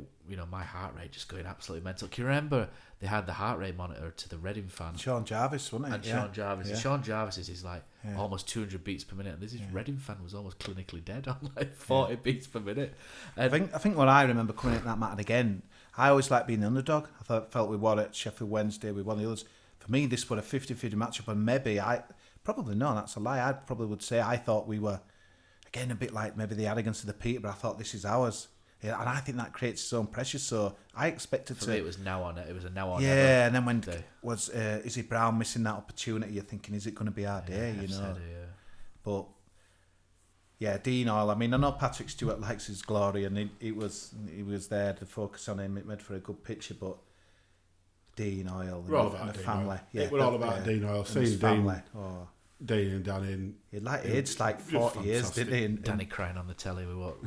B: my heart rate just going absolutely mental. Can you remember they had the heart rate monitor to the Reading fan?
D: Sean Jarvis, wasn't it?
B: And Sean Jarvis.
D: Yeah.
B: Sean Jarvis is like almost 200 beats per minute, and this Reading fan was almost clinically dead on like 40 beats per minute. And
D: I think what I remember coming at that match again, I always liked being the underdog. I felt we won at Sheffield Wednesday, we won the others. For me, this was a 50-50 matchup, and maybe that's a lie. I probably would say I thought we were, again, a bit like maybe the arrogance of the Peterborough. I thought this is ours. Yeah, and I think that creates its own pressure. So I expected
B: for me, it was now on it. It was a now on.
D: Yeah, and then when was Izzy Brown missing that opportunity, you're thinking, is it going to be our day? But yeah, Dean Hoyle. I mean, I know Patrick Stewart likes his glory, and he was there to focus on him. It made for a good picture, but Dean Hoyle and the family.
C: Yeah, we're all about Dean Hoyle. Seeing Dean,
D: family.
C: Dean and Danny.
D: He'd aged like 40 years, didn't he? And
B: Danny crying on the telly with what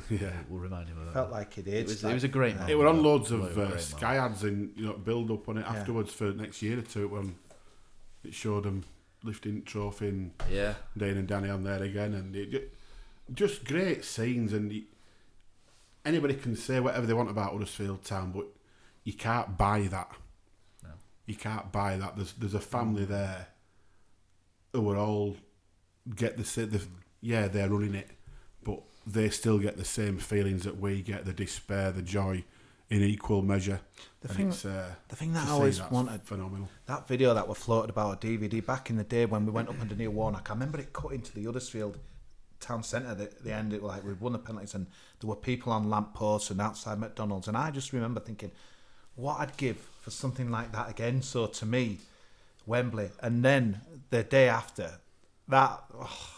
B: we'll remind him of that.
D: Felt like he'd aged.
B: It was a great moment.
C: It were on loads of Sky ads and build up on it afterwards for next year or two, when it showed them lifting trophy and Dean and Danny on there again, and it just great scenes. And anybody can say whatever they want about Huddersfield Town, but you can't buy that. No. You can't buy that. There's a family there who are all get they're running it, but they still get the same feelings that we get, the despair, the joy, in equal measure. The thing that I always wanted, phenomenal. That
D: video that was floated about a DVD back in the day when we went up under Neil Warnock, I remember it cut into the Huddersfield Town Centre at the end. It was like we'd won the penalties and there were people on lampposts and outside McDonald's, and I just remember thinking, what I'd give for something like that again. So to me, Wembley, and then the day after that,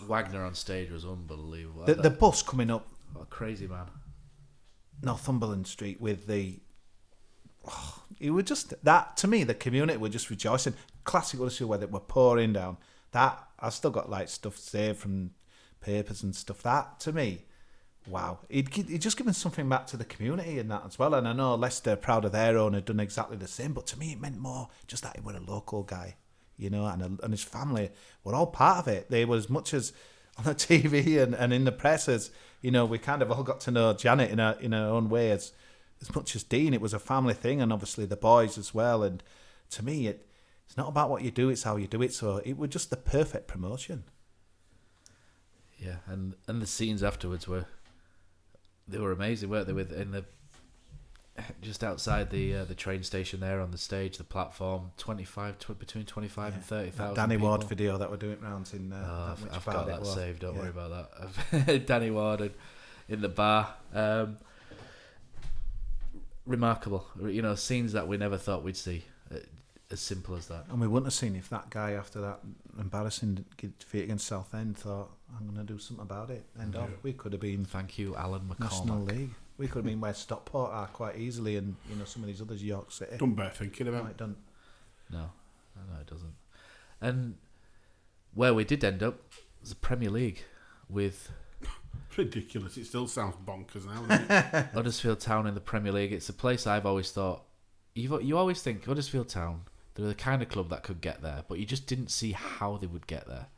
B: Wagner on stage was unbelievable.
D: The bus coming up,
B: what a crazy man,
D: Northumberland Street with it was just that, to me, the community were just rejoicing. Classic Huddersfield weather, were pouring down. That I've still got like stuff saved from papers and stuff. That to me, wow, he'd just given something back to the community and that as well. And I know Leicester, proud of their own, had done exactly the same, but to me it meant more just that he was a local guy, and his family were all part of it. They were as much as on the TV and in the press as, we kind of all got to know Janet in her own way as much as Dean. It was a family thing, and obviously the boys as well. And to me, it's not about what you do, it's how you do it. So it was just the perfect promotion.
B: Yeah, and the scenes afterwards were amazing, weren't they? Just outside the train station there on the stage, the platform, between 25 and 30,000.
D: Danny
B: people.
D: Ward video that we're doing rounds in.
B: I've got that saved. Don't worry about that. Danny Ward in the bar. Remarkable. Scenes that we never thought we'd see. As simple as that.
D: And we wouldn't have seen if that guy, after that embarrassing defeat against Southend, thought, I'm going to do something about it. We could have been...
B: Thank you, Alan McCormack.
D: National League. We could have been where Stockport are quite easily, and some of these others, York City.
C: Don't bear thinking about
D: it.
B: No, it doesn't. And where we did end up was the Premier League with...
C: Ridiculous. It still sounds bonkers now, doesn't it?
B: Huddersfield Town in the Premier League. It's a place I've always thought... You always think Huddersfield Town, they're the kind of club that could get there, but you just didn't see how they would get there.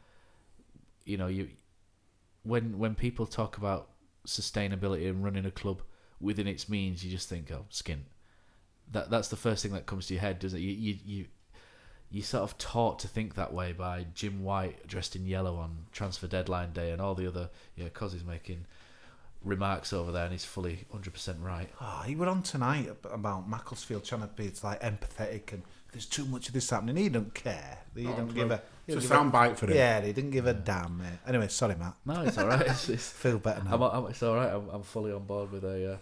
B: When people talk about sustainability and running a club within its means, you just think, skint. That's the first thing that comes to your head, doesn't it? You sort of taught to think that way by Jim White dressed in yellow on transfer deadline day and all the other Kosi's making remarks over there, and he's fully 100% right.
D: Oh, he were on tonight about Macclesfield trying to be like empathetic and there's too much of this happening. He don't care. He don't give a.
C: It's a soundbite for him.
D: Yeah, he didn't give a damn. Mate. Anyway, sorry, Matt.
B: No, it's all right. It's
D: Feel better now.
B: it's all right. I'm fully on board with a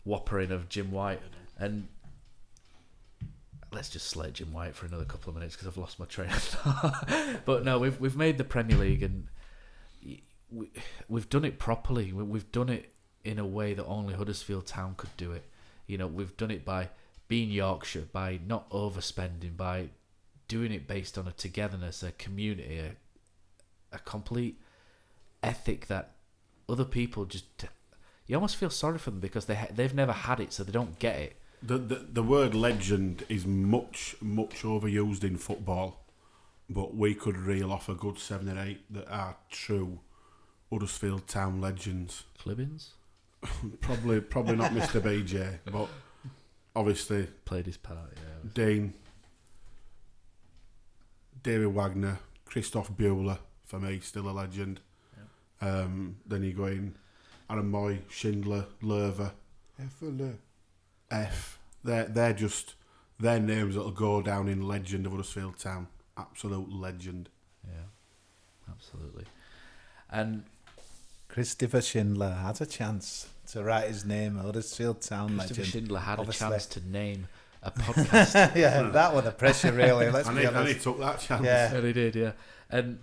B: whoppering of Jim White, and let's just slate Jim White for another couple of minutes because I've lost my train of thought. But no, we've made the Premier League, and we've done it properly. We've done it in a way that only Huddersfield Town could do it. You know, we've done it by being Yorkshire, by not overspending, by doing it based on a togetherness, a community, a complete ethic that other people just... You almost feel sorry for them because they've never had it, so they don't get it.
C: The word legend is much overused in football, but we could reel off a good 7 or 8 that are true Huddersfield Town legends.
B: Clibbins?
C: probably not Mr. BJ, but obviously
B: played his part. Yeah.
C: Dean, David Wagner, Christoph Bueller, for me, still a legend. Yeah. Then you go in Aaron Moy, Schindler, Lerver, F. They're just their names that'll go down in legend of Huddersfield Town. Absolute legend.
B: Yeah, absolutely. And
D: Christopher Schindler had a chance to write his name, Huddersfield Town legend.
B: Christopher Schindler had
D: obviously.
B: a chance to name a podcast.
D: Yeah, that was the pressure, really. Let's be honest.
C: And he took that chance.
D: Yeah.
B: And he did, yeah. And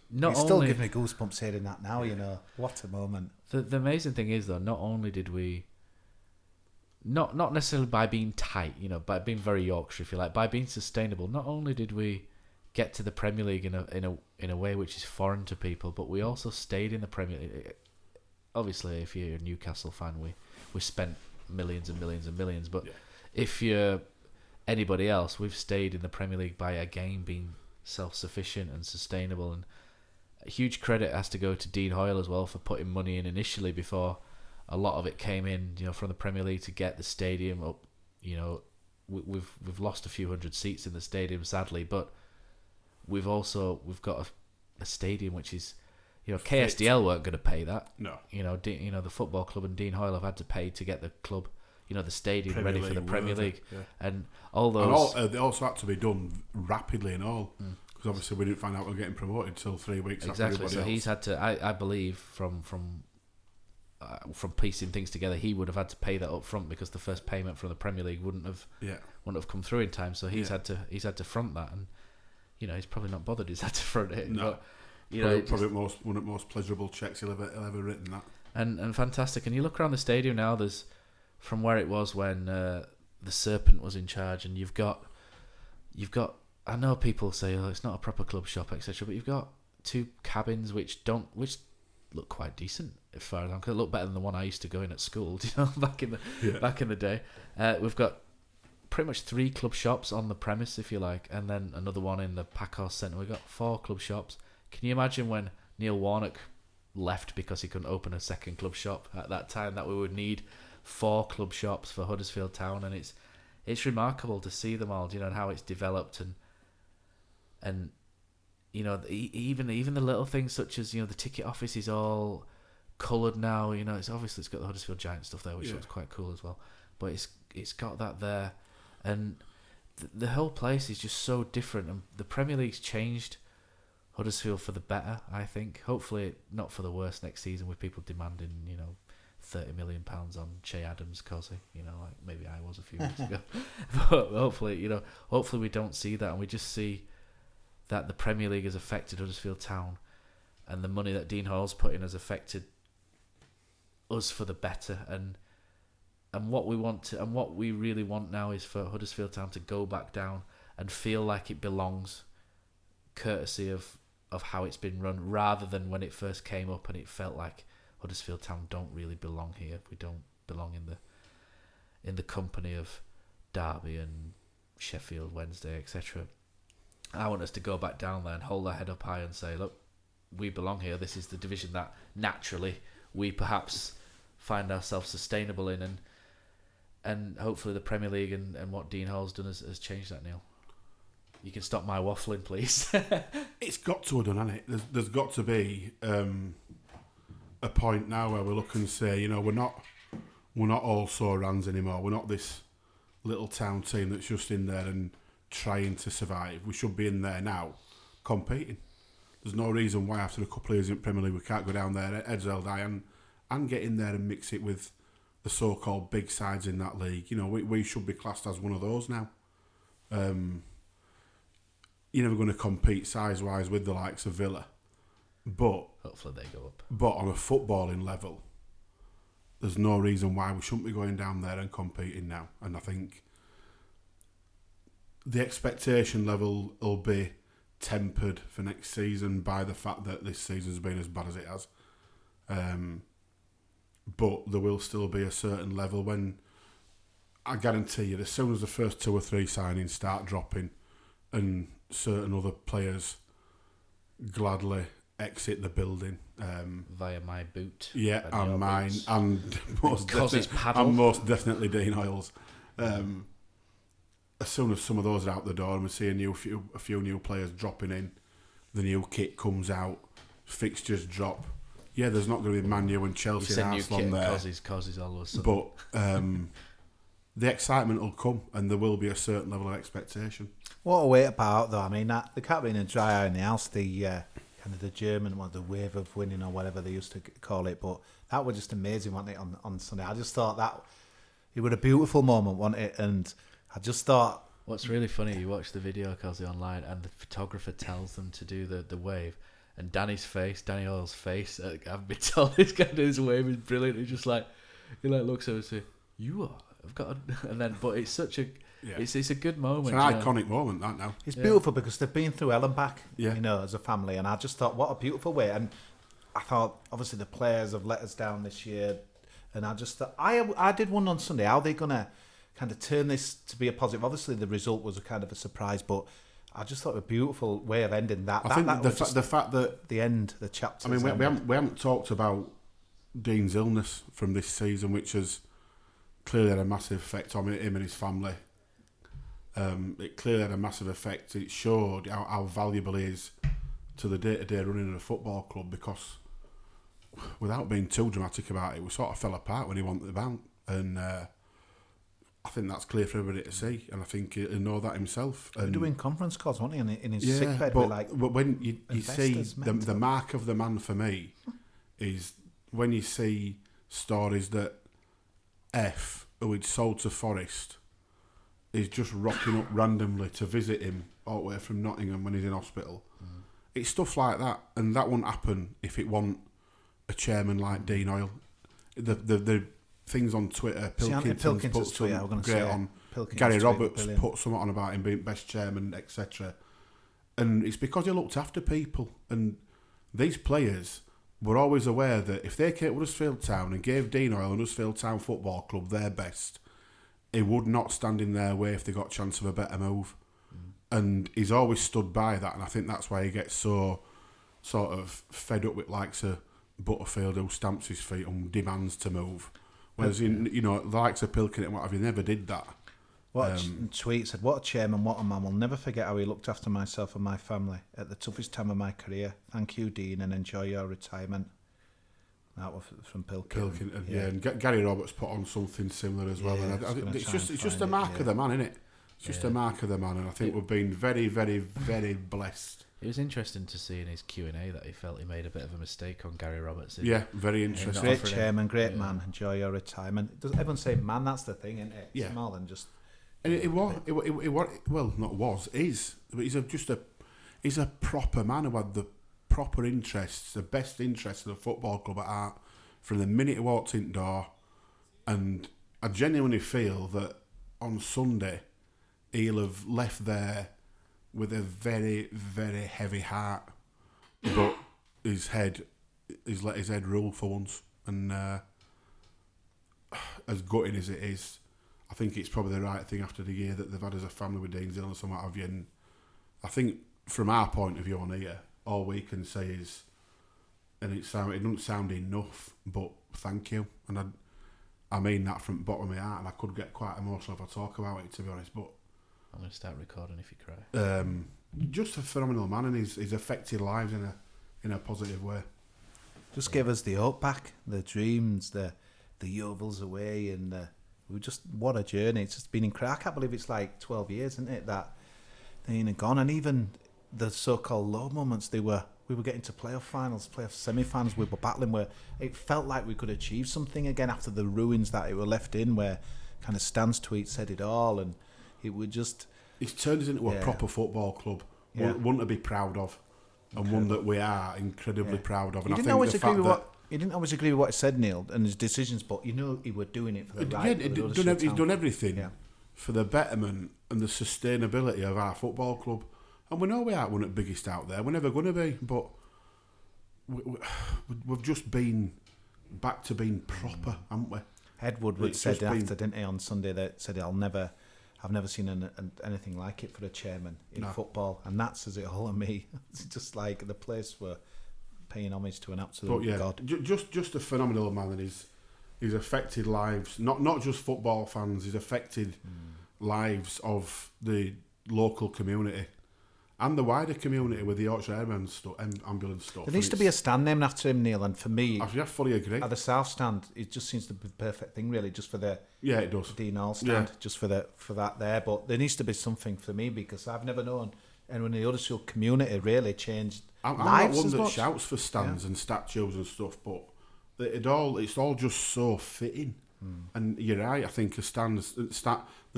B: not
D: It's
B: only...
D: still giving me goosebumps hearing that now, you know. What a moment.
B: The amazing thing is, though, not only did we... Not necessarily by being tight, you know, by being very Yorkshire, if you like, by being sustainable, not only did we get to the Premier League in a way which is foreign to people, but we also stayed in the Premier League. Obviously, if you're a Newcastle fan, we spent millions and millions and millions, but if you're anybody else, we've stayed in the Premier League by again being self-sufficient and sustainable. And huge credit has to go to Dean Hoyle as well for putting money in initially before a lot of it came in, you know, from the Premier League to get the stadium up. You know, we've lost a few hundred seats in the stadium, sadly, but we've got a stadium which is, you know, KSDL weren't going to pay that.
C: No.
B: You know, the football club and Dean Hoyle have had to pay to get the club, you know, the stadium
C: Premier
B: ready
C: League
B: for the Premier League,
C: yeah.
B: and all those.
C: And they also had to be done rapidly and all, because obviously we didn't find out we were getting promoted till 3 weeks after
B: Exactly.
C: everybody
B: So
C: else.
B: he's had to. I believe from piecing things together, he would have had to pay that up front because the first payment from the Premier League wouldn't have come through in time. So he's had to front that, and you know, he's probably not bothered. He's had to front it.
C: No.
B: But, you know,
C: probably one of the most pleasurable checks he'll ever written that.
B: And fantastic. And you look around the stadium now. There's from where it was when the Serpent was in charge, and you've got. I know people say, "Oh, it's not a proper club shop, etc." But you've got 2 cabins which look quite decent as far as I'm concerned. Look better than the one I used to go in at school, you know, back in the day. We've got pretty much 3 club shops on the premise, if you like, and then another one in the Packhorse Centre. We've got 4 club shops. Can you imagine when Neil Warnock left because he couldn't open a second club shop at that time, that we would need 4 club shops for Huddersfield Town? And it's remarkable to see them all, you know, and how it's developed, and you know, even the little things such as, you know, the ticket office is all coloured now. You know, it's got the Huddersfield Giant stuff there, which looks quite cool as well. But it's got that there, and the whole place is just so different. And the Premier League's changed Huddersfield for the better, I think. Hopefully not for the worse next season, with people demanding, you know, £30 million on Che Adams, Kosi, you know, like maybe I was a few weeks ago. But hopefully we don't see that, and we just see that the Premier League has affected Huddersfield Town, and the money that Dean Hoyle's put in has affected us for the better. And what we really want now is for Huddersfield Town to go back down and feel like it belongs, courtesy of how it's been run, rather than when it first came up and it felt like Huddersfield Town don't really belong here. We don't belong in the company of Derby and Sheffield Wednesday, etc. I want us to go back down there and hold our head up high and say, look, we belong here. This is the division that naturally we perhaps find ourselves sustainable in, and hopefully the Premier League and what Dean Hoyle's done has changed that, Neil. You can stop my waffling, please.
C: It's got to have done, hasn't it? There's got to be a point now where we look and say, we're not all sore hands anymore. We're not this little town team that's just in there and trying to survive. We should be in there now, competing. There's no reason why after a couple of years in Premier League we can't go down there, heads held high, and get in there and mix it with the so-called big sides in that league. We should be classed as one of those now. You're never going to compete size-wise with the likes of Villa. But
B: hopefully they go up.
C: But on a footballing level, there's no reason why we shouldn't be going down there and competing now. And I think the expectation level will be tempered for next season by the fact that this season's been as bad as it has. But there will still be a certain level when, I guarantee you, as soon as the first 2 or 3 signings start dropping and certain other players gladly exit the building
B: via my boot,
C: and mine,
B: boots.
C: and most definitely Dean Hoyle's. As soon as some of those are out the door and we see a few new players dropping in, the new kit comes out, fixtures drop. Yeah, there's not going to be Man U and Chelsea and Arsenal on there.
B: Causes all of a sudden.
C: But the excitement will come, and there will be a certain level of expectation.
D: What a way about though. I mean, there can't be a dry eye in the house. The kind of the German one, the wave of winning or whatever they used to call it. But that was just amazing, wasn't it, on Sunday? I just thought that it was a beautiful moment, wasn't it? And I just thought...
B: What's really funny, you watch the video, Kosi, online, and the photographer tells them to do the wave, and Danny Hoyle's face, I've been told he's going to do his wave is brilliant. He looks at him and says, "You are, I've got," and then, but it's such a, it's a good moment.
C: It's an iconic moment, that now.
D: It's beautiful because they've been through hell and back, as a family, and I just thought, what a beautiful way. And I thought, obviously, the players have let us down this year, and I just thought, I did wonder on Sunday, how are they going to kind of turn this to be a positive? Obviously, the result was a kind of a surprise, but I just thought a beautiful way of ending that.
C: I think the fact that
D: the chapter.
C: I mean, we haven't talked about Dean's illness from this season, which has clearly had a massive effect on him and his family. It clearly had a massive effect. It showed how valuable he is to the day-to-day running of a football club, because without being too dramatic about it, we sort of fell apart when he wanted the bounce, and I think that's clear for everybody to see, and I think he'll know that himself.
D: He was doing conference calls, wasn't he, in his sick bed?
C: But when you see the mark of the man for me is when you see stories that F, who he'd sold to Forest, is just rocking up randomly to visit him all the way from Nottingham when he's in hospital. It's stuff like that, and that wouldn't happen if it wasn't a chairman like Dean Hoyle. The things on Twitter, Pilkington's put some great on. Gary Roberts put something on about him being best chairman, etc. And it's because he looked after people. And these players were always aware that if they came to Huddersfield Town and gave Dean Hoyle and Huddersfield Town Football Club their best, he would not stand in their way if they got a chance of a better move. And he's always stood by that, and I think that's why he gets so sort of fed up with likes of Butterfield, who stamps his feet and demands to move. Whereas, the likes of Pilkington and what have you, never did that.
D: What tweet said, "What a chairman, what a man. We'll never forget how he looked after myself and my family at the toughest time of my career. Thank you, Dean, and enjoy your retirement." That was from Pilkington.
C: And Gary Roberts put on something similar as well. And it's just a mark of the man, isn't it? It's just a mark of the man, and I think we've been very, very, very blessed.
B: It was interesting to see in his Q&A that he felt he made a bit of a mistake on Gary Roberts.
C: Very interesting.
D: Great chairman, great man. Enjoy your retirement. Does everyone say man? That's the thing, isn't it?
C: Yeah.
D: It's more than just.
C: And it is. But he's a proper man who had the proper interests, the best interests of the football club at heart from the minute he walked in the door. And I genuinely feel that on Sunday he'll have left there with a very, very heavy heart, but he's let his head rule for once. And as gutting as it is, I think it's probably the right thing after the year that they've had as a family with Dean's illness and what have you. And I think from our point of view on here, all we can say is, and it doesn't sound enough, but thank you. And I mean that from the bottom of my heart, and I could get quite emotional if I talk about it, to be honest, but
B: I'm going to start recording if you cry.
C: Just a phenomenal man, and he's affected lives in a positive way.
D: Just give us the hope back, the dreams, the Yovels away, and what a journey. It's just been incredible. I can't believe it's like 12 years, isn't it, that they ain't gone. And even the so-called low moments, we were getting to playoff finals, playoff semi-finals, we were battling where it felt like we could achieve something again after the ruins that it were left in, where kind of Stan's tweet said it all, and it would just...
C: It's turned us into a proper football club, one to be proud of, and one that we are incredibly proud of. And
D: He didn't always agree with what he said, Neil, and his decisions, but he were doing it for the right.
C: He's done everything for the betterment and the sustainability of our football club. And we know we aren't one of the biggest out there. We're never going to be, but we've just been back to being proper, haven't we?
D: Ed Woodward said after, didn't he, on Sunday, that said I've never seen anything like it for a chairman in football, and that says it all on me. It's just like the place were paying homage to an absolute god.
C: Just a phenomenal man, and he's affected lives, not just football fans. He's affected lives of the local community and the wider community with the Yorkshire ambulance stuff.
D: There needs to be a stand named after him, Neil, and for me,
C: I fully agree.
D: At the South Stand, it just seems to be the perfect thing, really, just for the
C: it does.
D: Dean Hoyle stand, just for that there. But there needs to be something for me, because I've never known anyone in the Huddersfield community really changed
C: I'm
D: lives
C: not one
D: as
C: that
D: much.
C: shouts for stands and statues and stuff, but it's all just so fitting. And you're right. I think the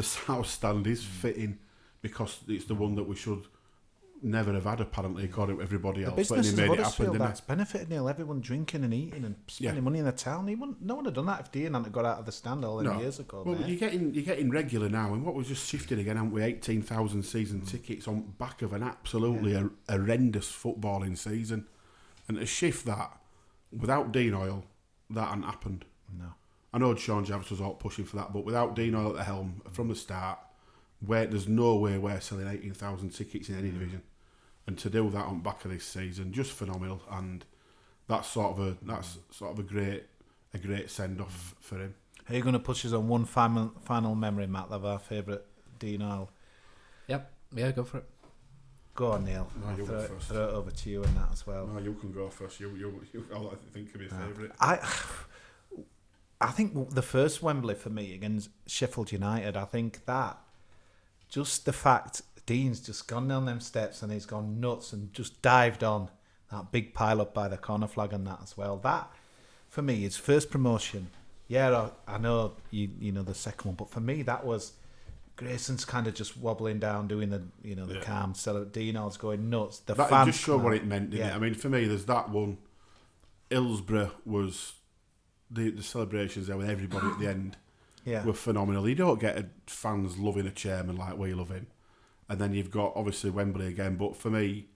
C: South Stand is fitting because it's the one that we should never have had, apparently, according to everybody else.
D: The businesses
C: but
D: of
C: made
D: Huddersfield,
C: it happen,
D: that's benefited, Neil. Everyone drinking and eating and spending money in the town. No one had done that if Dean hadn't got out of the stand all them years ago.
C: Well, you're getting regular now, and what was just shifted again, haven't we? 18,000 season tickets on back of an absolutely horrendous footballing season, and to shift that without Dean Hoyle, that hadn't happened.
D: No,
C: I know Sean Jarvis was all pushing for that, but without Dean Hoyle at the helm from the start, where there's no way we're selling 18,000 tickets in any division. And to do that on back of this season, just phenomenal, and that's sort of a great send off for him.
D: Are you going to push us on one final memory, Matt, of our favourite Dean Hoyle?
B: Yep, yeah, go for it.
D: Go on, Neil.
C: No,
D: I'll
C: you go first.
D: throw it over to you and that as well.
C: No, you can go first. You I'll think of your favourite.
D: I think the first Wembley for me against Sheffield United. I think that just the fact Dean's just gone down them steps and he's gone nuts and just dived on that big pile up by the corner flag and that as well. That, for me, his first promotion. Yeah, I know you know the second one, but for me that was Grayson's kind of just wobbling down, doing the calm. So Dean Hoyle's going nuts. The fans
C: just showed what it meant, didn't it? I mean, for me, there's that one. Hillsborough was the celebrations there with everybody at the end were phenomenal. You don't get fans loving a chairman like we love him. And then you've got, obviously, Wembley again. But for me,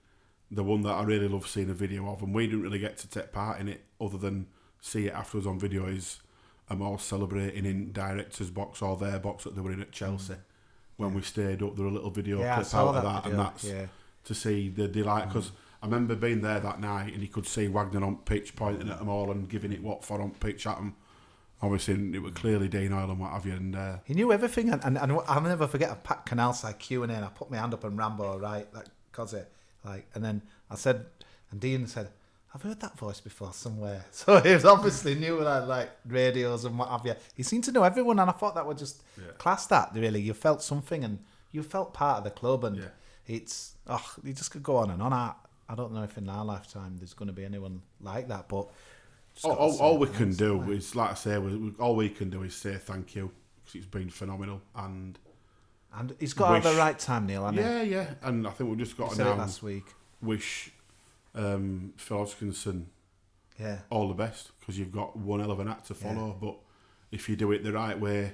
C: the one that I really love seeing a video of, and we didn't really get to take part in it other than see it afterwards on video, is them all celebrating in director's box or their box that they were in at Chelsea. When we stayed up, there was a little video clip out of that. Video, and that's to see the delight. Because I remember being there that night and you could see Wagner on pitch pointing at them all and giving it what for on pitch at them. Obviously, it was clearly Dean Hoyle and what have you. And
D: he knew everything. And I'll never forget a Pat Canalside Q&A, and I put my hand up and Rambo, right, like Kosi, and then I said, and Dean said, I've heard that voice before somewhere. So he was obviously knew like radios and what have you. He seemed to know everyone, and I thought that would just class that, really. You felt something, and you felt part of the club, and it's, you just could go on and on. I don't know if in our lifetime there's going to be anyone like that, but...
C: All we can do is, like I say, all we can do is say thank you, because it's been phenomenal, and
D: he's got to have the right time, Neil, hasn't he?
C: Yeah, and I think we've just got to now last week wish Phil Hodgkinson all the best, because you've got one hell of an act to follow. But if you do it the right way,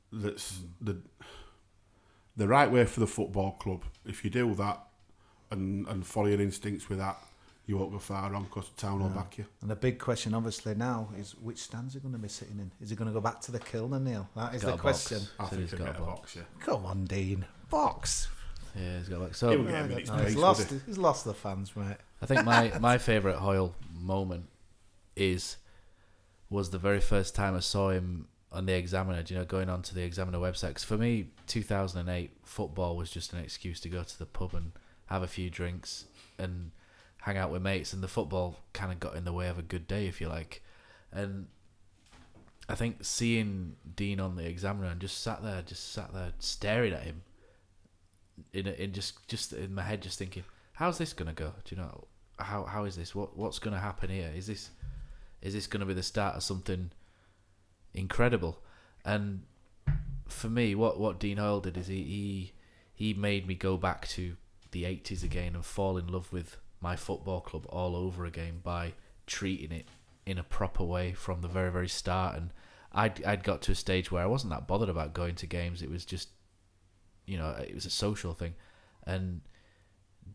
C: that's the right way for the football club. If you do that and follow your instincts with that, you won't go far wrong, because the town will back you.
D: And the big question, obviously, now is which stands he going to be sitting in? Is he going to go back to the Kilner, Neil? That is the question.
C: I think he's got a box,
D: Come on, Dean. Box.
B: Yeah, he's got a box. So
D: he's lost the fans, mate.
B: I think my favourite Hoyle moment was the very first time I saw him on the Examiner, going onto the Examiner website. Because for me, 2008, football was just an excuse to go to the pub and have a few drinks and hang out with mates, and the football kind of got in the way of a good day, if you like. And I think seeing Dean on the examiner and just sat there staring at him, just in my head, just thinking, how's this gonna go? Do you know how is this? What's gonna happen here? Is this gonna be the start of something incredible? And for me, what Dean Hoyle did is he made me go back to the 80s again and fall in love with my football club all over again by treating it in a proper way from the very, very start. And I'd got to a stage where I wasn't that bothered about going to games. It was just, it was a social thing. And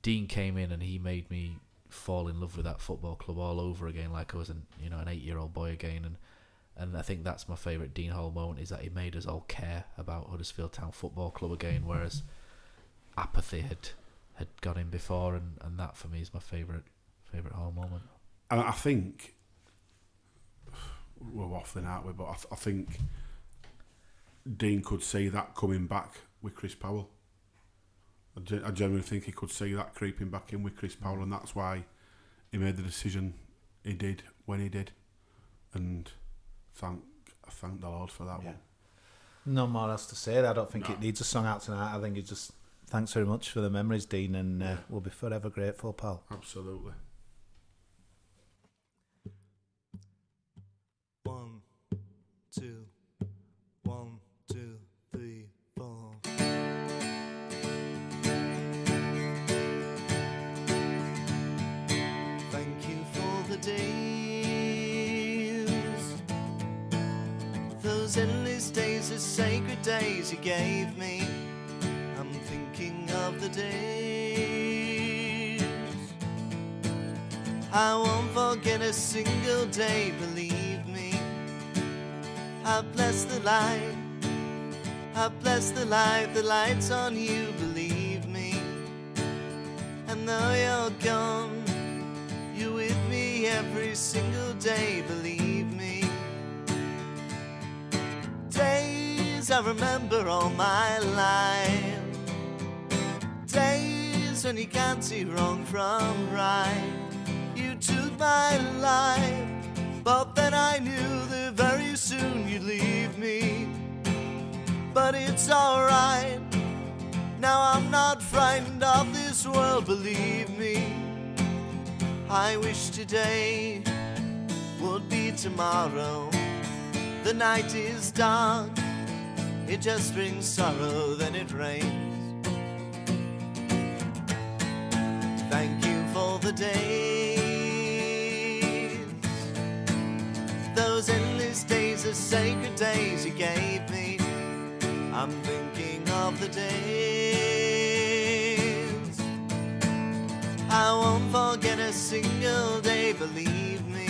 B: Dean came in and he made me fall in love with that football club all over again, like I was an 8-year-old boy again. And I think that's my favourite Dean Hoyle moment, is that he made us all care about Huddersfield Town Football Club again, whereas apathy had got in before, and that for me is my favourite Hoyle moment.
C: And I think we're waffling, aren't we? But I think Dean could see that coming back with Chris Powell. I genuinely think he could see that creeping back in with Chris Powell, and that's why he made the decision he did when he did. And I thank the Lord for that one.
D: No more else to say. I don't think it needs a song out tonight. I think it just thanks very much for the memories, Dean, and we'll be forever grateful, pal.
C: Absolutely.
E: 1, 2, 1, 2, 3, 4. Thank you for the days, those endless days, the sacred days you gave me. I'm thinking of the days I won't forget a single day, believe me. I bless the light, I bless the light, the light's on you, believe me. And though you're gone, you're with me every single day, believe me. Days I remember all my life, days when you can't see wrong from right. You took my life, but then I knew that very soon you'd leave me. But it's alright, now I'm not frightened of this world, believe me. I wish today would be tomorrow. The night is dark, it just brings sorrow, then it rains. Thank you for the days, those endless days, the sacred days you gave me. I'm thinking of the days I won't forget a single day, believe me.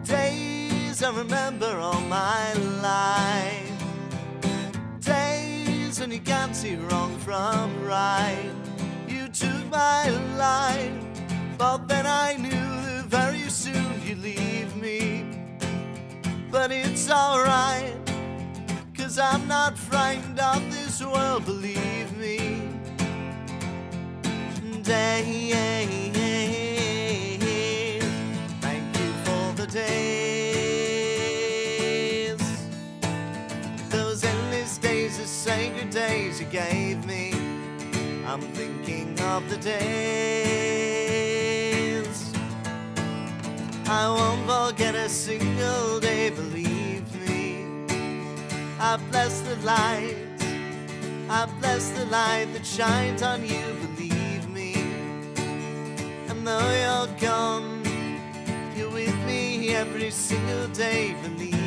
E: Days I remember all my life, days when you can't see wrong from right. You took my life, but then I knew that very soon you'd leave me. But it's alright, 'cause I'm not frightened of this world, believe me. Days, thank you for the days, those endless days, the sacred days you gave me. I'm thinking of the days I won't forget a single day, believe me. I bless the light, I bless the light that shines on you, believe me. And though you're gone, you're with me every single day, believe me.